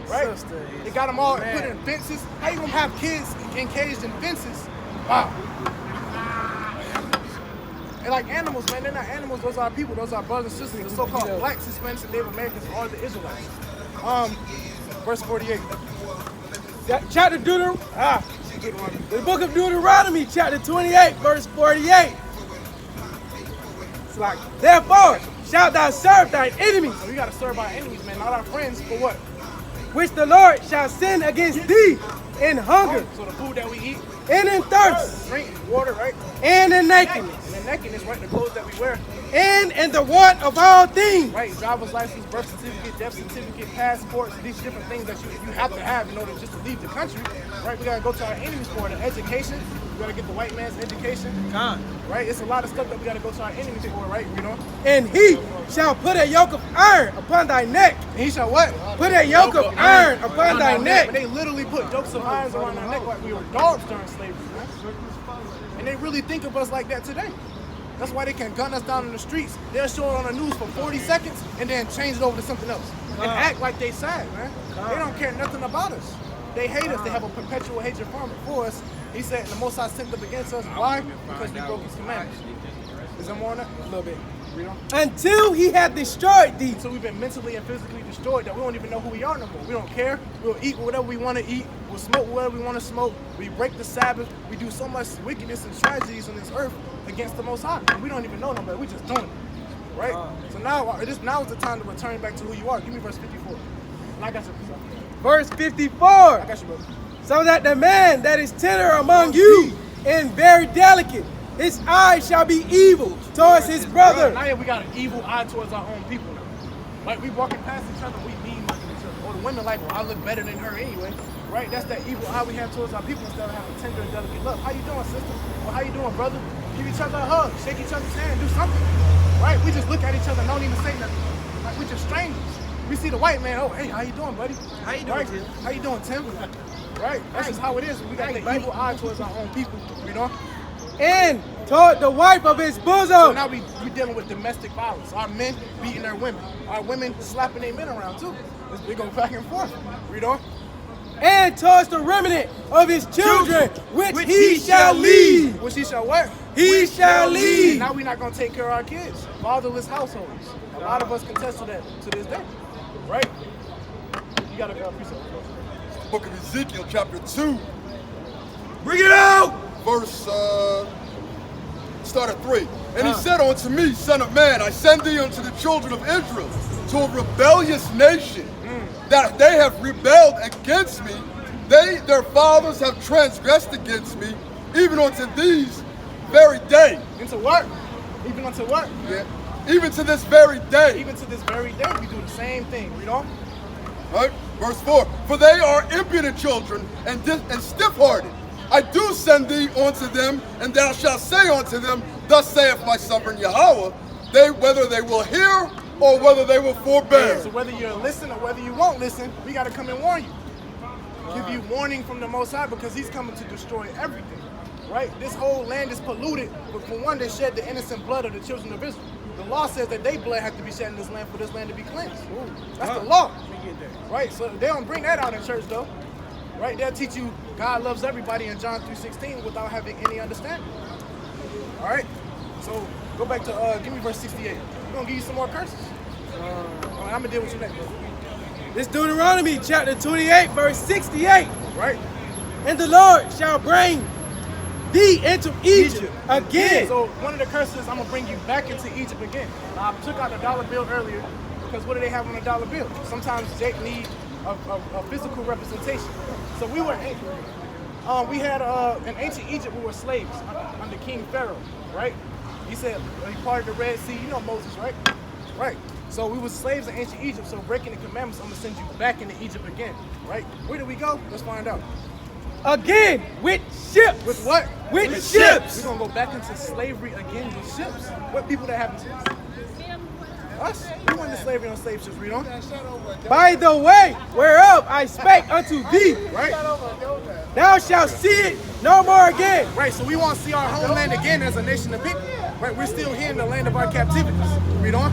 Right? They got them all put in fences. How you gonna have kids encaged in fences? Wow. They're like animals, man. They're not animals. Those are our people. Those are our brothers and sisters. The so-called blacks, Hispanics, and Native Americans are the Israelites. Verse 48. chapter the book of Deuteronomy, chapter 28, verse 48. It's like, therefore, shalt thou serve thine enemies, So we gotta serve our enemies, man, not our friends, for what? which the Lord shall send against thee in hunger, So the food that we eat, and in thirst, drink, water, right? and in nakedness, And the nakedness, right? The clothes that we wear, and in the want of all things. right? Driver's license, birth certificate, death certificate, passports, these different things that you have to have in order just to leave the country, right? We gotta go to our enemies for the education. We gotta get the white man's education, right? It's a lot of stuff that we gotta go to our enemies for, right? You know? And he shall put a yoke of iron upon thy neck. And he shall what? Put a yoke of iron upon thy But neck. they literally put yokes of irons around our neck like we were dogs during slavery, man. And they really think of us like that today. That's why they can gun us down in the streets. They'll show it on the news for 40 seconds and then change it over to something else. And act like they sad, man. They don't care nothing about us. They hate us. They have a perpetual hatred for us. He said, the Most High sent them against us. Why? Because we broke his commandments. Is there more on that? A little bit. Read on. Until he hath destroyed thee. So we've been mentally and physically destroyed that we don't even know who we are no more. We don't care. We'll eat whatever we want to eat. We'll smoke whatever we want to smoke. We break the Sabbath. We do so much wickedness and tragedies on this earth against the Most High. And we don't even know nobody. We just doing it. Right? So now is the time to return back to who you are. Give me verse 54. And I got you. Verse 54. I got you, brother. So that the man that is tender among you and very delicate, his eye shall be evil towards his brother. Now we got an evil eye towards our own people now. Like we walking past each other, we mean like each other. Or the women like, well, I look better than her anyway. Right? That's that evil eye we have towards our people instead of having tender and delicate love. How you doing, sister? Well, how you doing, brother? Give each other a hug, shake each other's hand, do something. Right? We just look at each other and don't even say nothing. Like we're just strangers. We see the white man, oh, hey, how you doing, buddy? How you doing, Tim? How you doing, Tim? Right? That's just how it is. We got the evil eye towards our own people, you know? And toward the wife of his bosom. So now we dealing with domestic violence. Our men beating their women. Our women slapping their men around too. We go back and forth, you know? And towards the remnant of his children, which he shall lead. Which he shall what? He shall lead. And now we're not going to take care of our kids. Fatherless households. A lot of us contest to that to this day. Right? You got to go precept. Book of Ezekiel, chapter 2, Bring it out! verse, start at 3. And he said unto me, Son of man, I send thee unto the children of Israel, to a rebellious nation, that they have rebelled against me. Their fathers have transgressed against me, even unto these very day. Into what? Even unto what? Yeah. Even to this very day. Even to this very day, we do the same thing. Read on. Right? Verse 4. For they are impudent children and stiff-hearted. I do send thee unto them, and thou shalt say unto them, Thus saith my sovereign Yahweh, whether they will hear or whether they will forbear. So whether you listen or whether you won't listen, we got to come and warn you. Give you warning from the Most High because he's coming to destroy everything. Right? This whole land is polluted, but for one, they shed the innocent blood of the children of Israel. The law says that their blood has to be shed in this land for this land to be cleansed. That's the law. Right? So they don't bring that out in church though. Right? They'll teach you God loves everybody in John 3:16 without having any understanding. All right? So go back to, give me verse 68. We're going to give you some more curses. I'm going to deal with you next, bro. This Deuteronomy chapter 28, verse 68. Right? And the Lord shall bring thee into Egypt again. So one of the curses, I'm going to bring you back into Egypt again. I took out the dollar bill earlier because what do they have on a dollar bill? Sometimes Jake need a physical representation. So we were, we had in ancient Egypt, we were slaves under King Pharaoh, right? He said he parted the Red Sea. You know Moses, right? Right. So we were slaves in ancient Egypt. So breaking the commandments, I'm gonna send you back into Egypt again, right? Where do we go? Let's find out. Again with ships. With what? With ships. We're gonna go back into slavery again with ships. What people that have ships? Us. We went into slavery on slave ships. Read on. By the way whereof I spake unto thee, Right. thou shalt see it no more again. Right. So we want to see our homeland again as a nation of people. Right. We're still here in the land of our captivities. Read on.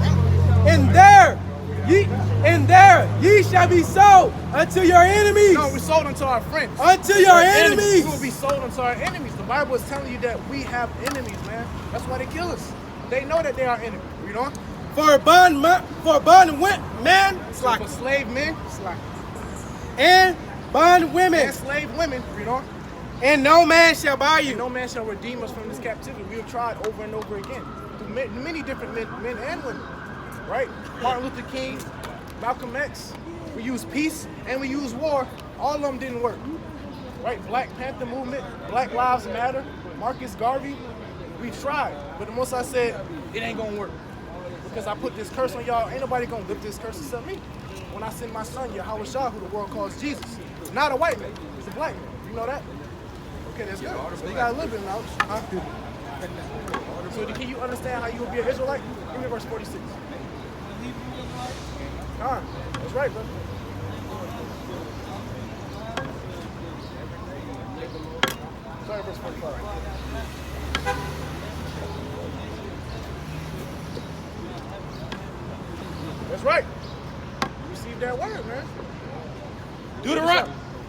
And there ye shall be sold unto your enemies. No, we sold unto our friends. Unto your enemies. We will be sold unto our enemies. The Bible is telling you that we have enemies, man. That's why they kill us. They know that they are enemies. Read on. For bond man, For slave men, and bond women, and slave women. Read on. and no man shall buy And you. no man shall redeem us from this captivity. We have tried over and over again through many different men and women, right? Martin Luther King, Malcolm X. We use peace and we use war. All of them didn't work, right? Black Panther movement, Black Lives Matter, Marcus Garvey. We tried, but the most I said, it ain't gonna work because I put this curse on y'all. Ain't nobody gonna lift this curse except me. When I send my son Yahweh Shah, who the world calls Jesus, not a white man, he's a black man. You know that? Okay, that's good. So you got a little bit of knowledge. Huh? So can you understand how you will be an Israelite? Give me verse 46. That's right, brother. Sorry, verse 45. That's right. You received that word, man.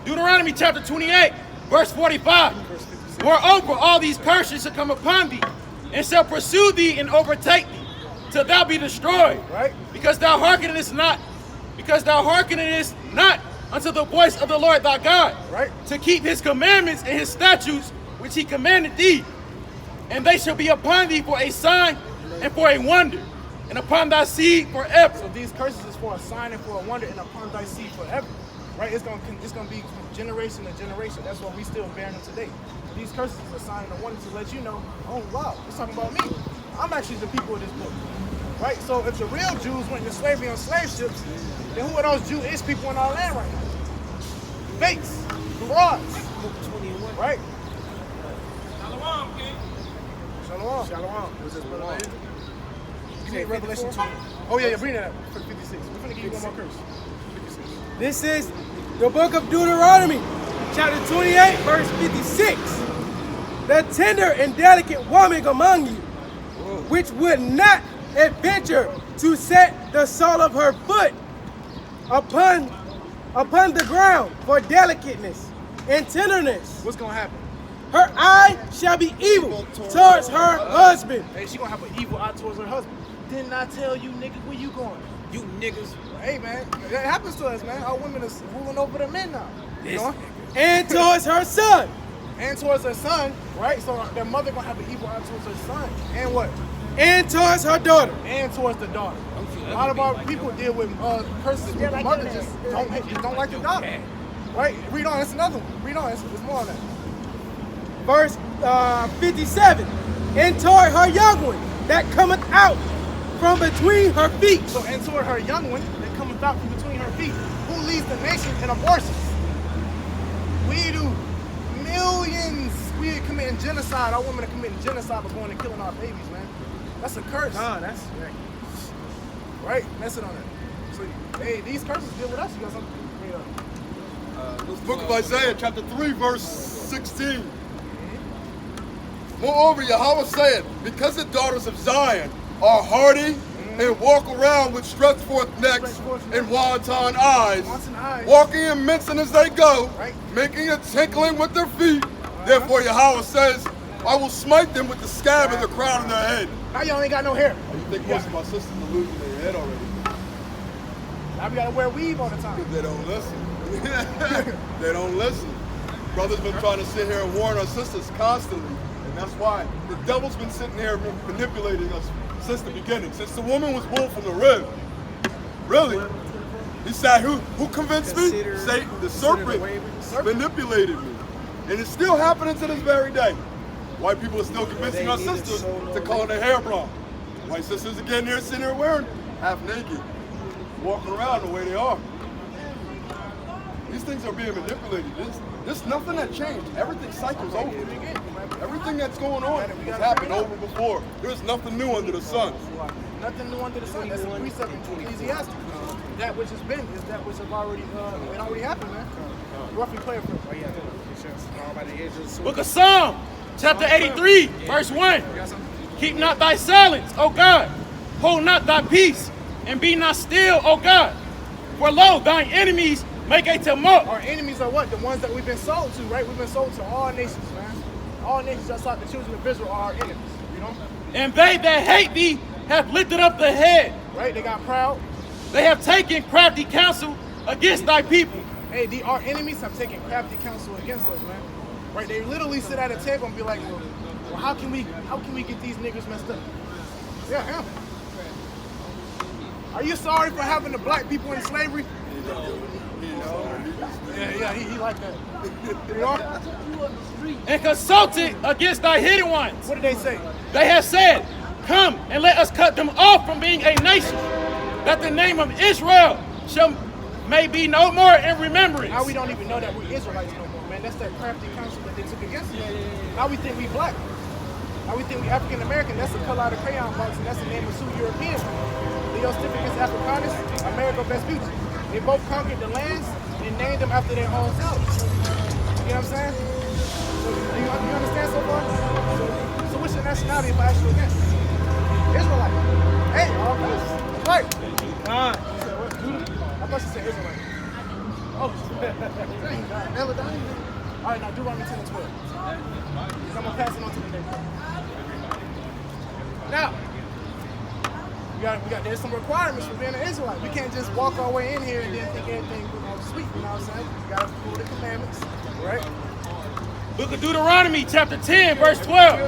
Deuteronomy chapter 28, verse 45. Moreover, all these curses shall come upon thee, and shall pursue thee and overtake thee, till thou be destroyed. Right. Because thou hearkenest not unto the voice of the Lord thy God, Right. to keep his commandments and his statutes which he commanded thee. And they shall be upon thee for a sign and for a wonder, and upon thy seed forever. So these curses is for a sign and for a wonder and upon thy seed forever. Right? It's gonna be from generation to generation. That's why we still bearing them today. These curses is a sign and a wonder to let you know, oh wow, it's talking about me. I'm actually the people of this book. Right? So if the real Jews went into slavery on slave ships, then who are those Jewish people in our land right now? Fakes, frauds. Right? Shalom, King. Shalom. Shalom. Was this brother right here? Give me Revelation 2. Oh yeah, bring that up for 56. We're gonna give you one more curse. 56. This is the book of Deuteronomy, chapter 28, verse 56. The tender and delicate woman among you, which would not adventure to set the sole of her foot upon the ground for delicateness and tenderness. What's gonna happen? Her eye shall be evil towards her husband. Hey, she gonna have an evil eye towards her husband. Didn't I tell you, nigga, where you going? You niggas. Hey, man, that happens to us, man. Our women are ruling over the men now. You know? And towards her son. And towards her son, right? So their mother gonna have an evil eye towards her son. And what? And towards her daughter. And towards the daughter. A lot of our people deal with curses with the mother, just don't like the daughter. Right? Read on, it's another one. Read on, it's more on that. Verse 57. And toward her young one that cometh out from between her feet. So, and toward her young one that cometh out from between her feet, who leads the nation in abortions. We do millions. We are committing genocide. Our women are committing genocide by going and killing our babies, man. That's a curse. Nah, that's right. Messing on it. So, hey, these curses deal with us. You got something? Read up. Book of Isaiah, chapter 3, verse 16. Moreover, Yahweh saith, because the daughters of Zion are hardy and walk around with stretched forth necks and wanton eyes, walking and mincing as they go, making a tinkling with their feet. Therefore, Yahweh says, I will smite them with the scab of the crown of their head. Now y'all ain't got no hair. You think most of my sisters are losing their head already? Now we gotta wear weave all the time. Because they don't listen. They don't listen. Brothers been trying to sit here and warn our sisters constantly. And that's why the devil's been sitting here manipulating us since the beginning. Since the woman was born from the rib. Really. He said, who convinced me? Satan, the serpent, manipulated me. And it's still happening to this very day. White people are still convincing our sisters to color their hair brown. White sisters are getting there, sitting there wearing half naked, walking around the way they are. These things are being manipulated. There's nothing that changed. Everything cycles over. Everything that's going on has happened over before. There's nothing new under the sun. Nothing new under the sun. That's a precept in Ecclesiastes. That which has been is that which have already it already happened, man. Roughly play it for Book of Psalm, chapter 83, verse 1. Keep not thy silence, O God. Hold not thy peace, and be not still, O God. For lo, thine enemies make a tumult. Our enemies are what? The ones that we've been sold to, right? We've been sold to all nations, man. All nations just like the children of Israel are our enemies, you know? And they that hate thee have lifted up the head. Right? They got proud. They have taken crafty counsel against thy people. Hey, our enemies have taken crafty counsel against us, man. Right? They literally sit at a table and be like, well, how can we get these niggas messed up? Yeah, him. Are you sorry for having the black people in slavery? Yeah, he like that. You know? And consulted against thy hidden ones. What did they say? They have said, come and let us cut them off from being a nation, that the name of Israel may be no more in remembrance. Now we don't even know that we're Israelites no more, man. That's that crafty counsel that they took against us. Now we think we black. Now we think we African American. That's a color out of crayon box, and that's the name of two Europeans. Leo Stificus Africanus, Amerigo Vespucci. They both conquered the lands and named them after their own selves. You know what I'm saying? So you understand so far? So what's your nationality if I ask you again? Israelite. Hey, all praise. Right. You said what? I thought you said Israelite. Oh, dang, God. Meladine. All right, now Deuteronomy 10 and 12. I'm going to pass it on to the next one. Now, there's some requirements for being an Israelite. We can't just walk our way in here and then think everything sweet, you know what I'm saying? You got to follow the commandments, right? Book of Deuteronomy, chapter 10, verse 12.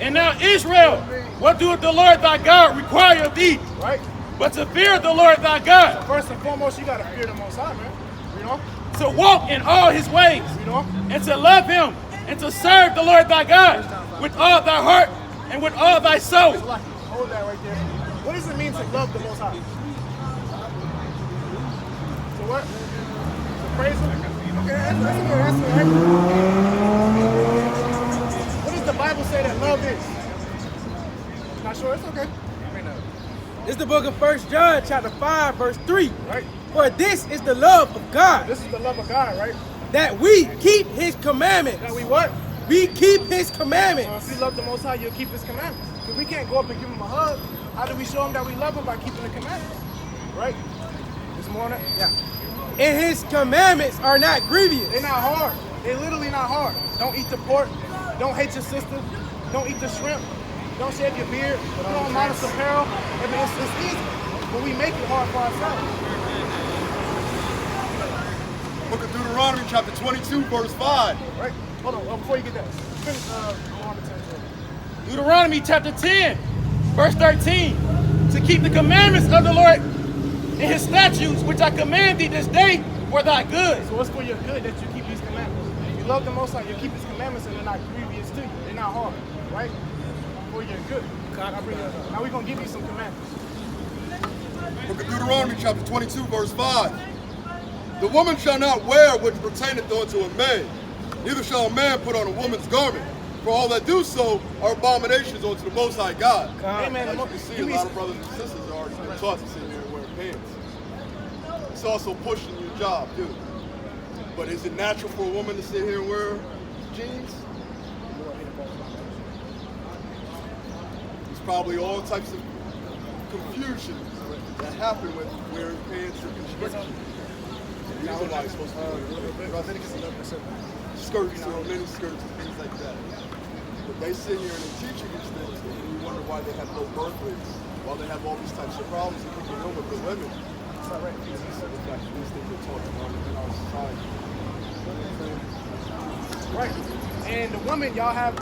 And now Israel, what doeth the Lord thy God require of thee? Right. But to fear the Lord thy God. First and foremost, you got to fear the Most High, man. You know? To walk in all his ways. You know? And to love him. And to serve the Lord thy God with all thy heart and with all thy soul. Hold that right there. What does it mean to love the Most High? So what? To praise him? Okay, that's a good answer, right? What does the Bible say that love is? Not sure? It's okay. It's the book of 1 John, chapter 5, verse 3. Right. For this is the love of God, This is the love of God, right? that we keep his commandments. That we what? We keep his So commandments. if you love the Most High, you'll keep his commandments. Because we can't go up and give him a hug. How do we show him that we love him? By keeping the commandments. Right? This morning? Yeah. And his commandments are not grievous. They're not hard. They're literally not hard. Don't eat the pork. Don't hate your sister. Don't eat the shrimp. Don't shave your beard. Put on modest apparel. I mean, it's easy. But we make it hard for ourselves. Book of Deuteronomy, chapter 22, verse 5. Right? Hold on. Before you get that, finish Deuteronomy 10. Deuteronomy chapter 10, verse 13. To keep the commandments of the Lord and his statutes, which I command thee this day for thy good. So what's for your good that you keep these commandments? If you love the Most High, you keep his commandments and they're not grievous to you. They're not hard. Right? For your good. Now we're going to give you some commandments. Book of Deuteronomy, chapter 22, verse 5. The woman shall not wear what pertaineth unto a man, neither shall a man put on a woman's garment. For all that do so are abominations unto the Most High God. Hey, man, Like you see, a lot of brothers and sisters are already been taught to sit here and wear pants. It's also pushing your job, too. But is it natural for a woman to sit here and wear jeans? There's probably all types of confusion that happen with wearing pants or constrictions. Israelites supposed to wear skirts or mini skirts and things like that. But they sit here and they teach you these things, and you wonder why they have low birth rates, why they have all these types of problems, and people know with the women. It's not right. It's the fact that these things are taught in our society. Right. And the women, y'all have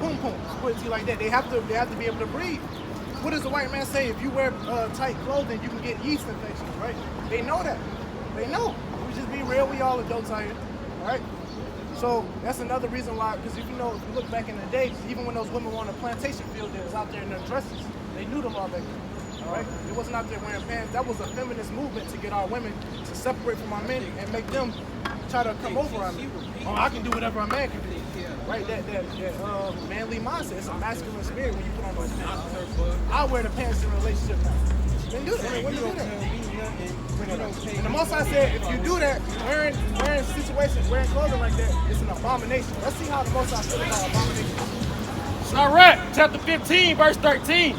boom pooms, put it to you like that. They have to be able to breathe. What does the white man say? If you wear tight clothing, you can get yeast infections, right? They know that. They know. We just be real. We all adults out here, right? So that's another reason why. Because if you look back in the day, even when those women were on the plantation field, they was out there in their dresses. They knew the law back then. Right? It wasn't out there wearing pants. That was a feminist movement to get our women to separate from our men and make them try to come over on me. Oh, I can do whatever a man can do. Right? That manly mindset. It's a masculine spirit when you put on those pants. I wear the pants in a relationship now. Then do that. When you do that. And the Most High said, if you do that, wearing situations, wearing clothing like that, it's an abomination. Let's see how the Most High feels about abomination. Sirach, chapter 15, verse 13.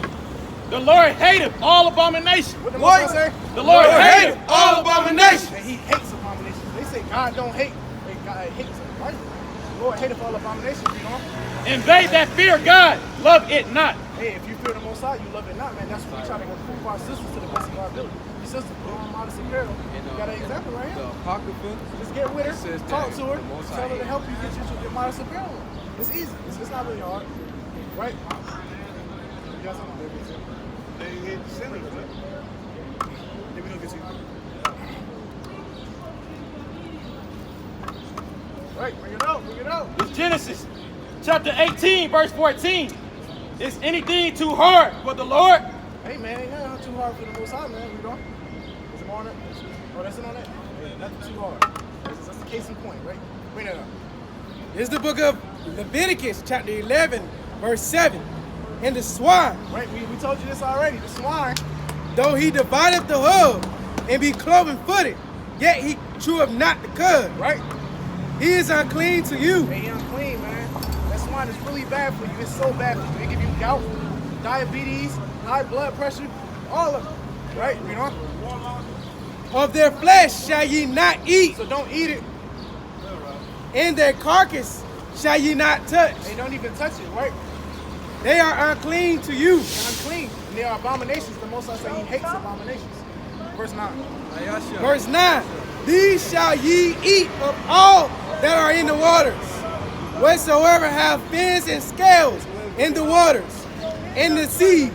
The Lord hateth all abomination. What the Most High say? The Lord hateth all abomination. And he hates abomination. They say God don't hate, but God hates it, right? The Lord hateth all abominations, you know? And they that fear God love it not. hey, if you fear the Most High, you love it not, man. That's what we try to prove our sisters to the best of our ability. Your sister put on modest apparel. You got an example right The here. Apocrypha. Just get with It says her, talk that to her, the Most tell her High to help you get your modest apparel on. It's easy. It's not really hard, right? You got something? They hit sinners, right? Then we gonna get you. Right, bring it out, bring it out. It's Genesis chapter 18, verse 14. Is anything too hard for the Lord? Hey man, ain't nothing too hard for the Most High, man. You know? Is it on it? Oh, that's it on that? Yeah, nothing too hard. That's the case in point, right? Bring that up. This is the book of Leviticus, chapter 11, verse 7. And the swine, Right, we told you this already. The swine, though he divideth the hoof and be cloven-footed, yet he cheweth not the cud. right? He is unclean to you. Hey, he unclean, man. That swine is really bad for you. It's so bad for you. It give you gout, diabetes, high blood pressure, all of it. Right? You know? Of their flesh shall ye not eat, So don't eat it. and their carcass shall ye not touch. Hey, don't even touch it, right? They are unclean to you. They're unclean. And they are abominations. The Most High say he hates abominations. Verse 9. Ayasha. Verse 9, these shall ye eat of all that are in the waters, whatsoever have fins and scales in the waters, in the seas,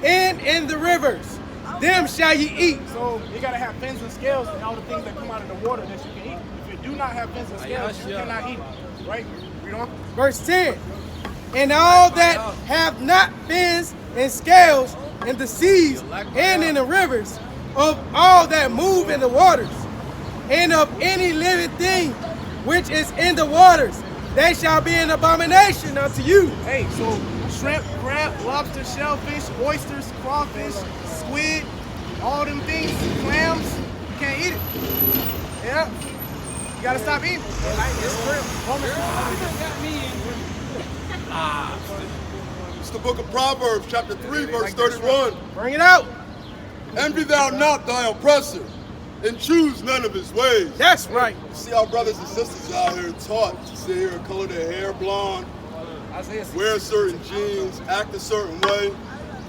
and in the rivers, them shall ye eat. So you gotta have fins and scales and all the things that come out of the water that you can eat. If you do not have fins and scales, you cannot eat it. Right? You know? Verse 10, and all that have not fins and scales in the seas and in the rivers, of all that move in the waters, and of any living thing which is in the waters, they shall be an abomination unto you. Hey, so shrimp, crab, lobster, shellfish, oysters, crawfish, squid, all them things, clams, you can't eat it. Yeah. You gotta stop eating. It's the book of Proverbs, chapter 3, verse 31. Bring it out. Envy thou not thy oppressor, and choose none of his ways. That's right. You see our brothers and sisters out here taught to sit here and color their hair blonde, Isaiah 6. wear certain jeans, act a certain way.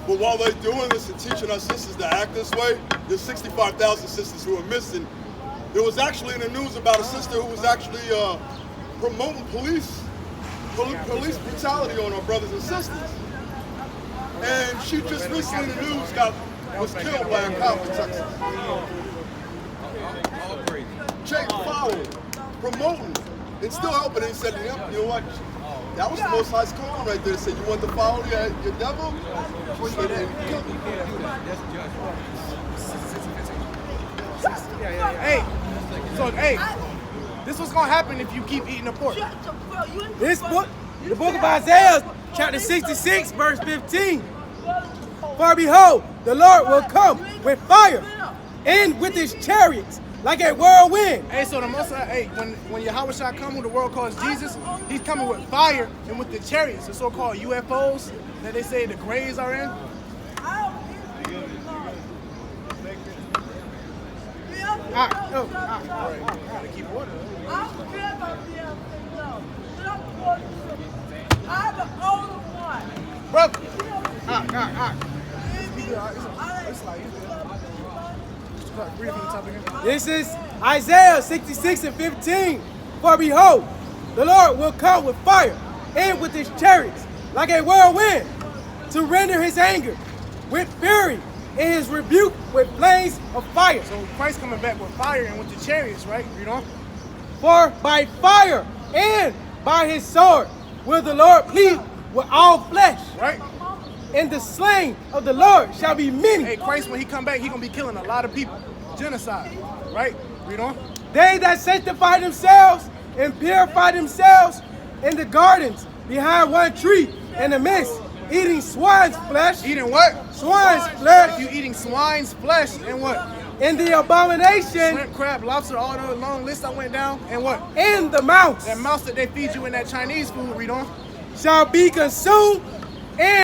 But while they're doing this and teaching our sisters to act this way, there's 65,000 sisters who are missing. There was actually in the news about a sister who was actually promoting police brutality on our brothers and sisters. And she just recently in the news was killed by a cop in Texas. All crazy. Jake Fowler promoting and still helping. He said, you know what? That was the Most High's calling right there. He said, you want to follow your devil? You can't do that. That's judgment. Hey, so hey, this what's gonna happen if you keep eating the pork. This book, the book of Isaiah, chapter 66, verse 15. For behold, the Lord will come with fire and with his chariots like a whirlwind. Hey, so the Most High, hey, when Yahweh Shah come, who the world calls Jesus, he's coming with fire and with the chariots, the so-called UFOs that they say the grays are in. I Keep order. don't care about the other thing, no. But I'm going to I'm the older one. Brother. This is Isaiah 66 and 15. For behold, the Lord will come with fire and with his chariots like a whirlwind to render his anger with fury and his rebuke with flames of fire. So Christ coming back with fire and with the chariots, right? You know? For by fire and by his sword will the Lord plead with all flesh. Right? And the slain of the Lord shall be many. Hey, Christ, when he come back, he gonna be killing a lot of people. Genocide, right? You know? They that sanctify themselves and purify themselves in the gardens behind one tree in the midst, eating swine's flesh. Eating what? Swine's flesh. If you eating swine's flesh, and what? And the abomination Shrimp, crab, lobster, all the long list I went down, and what? in the mouse That mouse that they feed you in that Chinese food, read on. shall be consumed and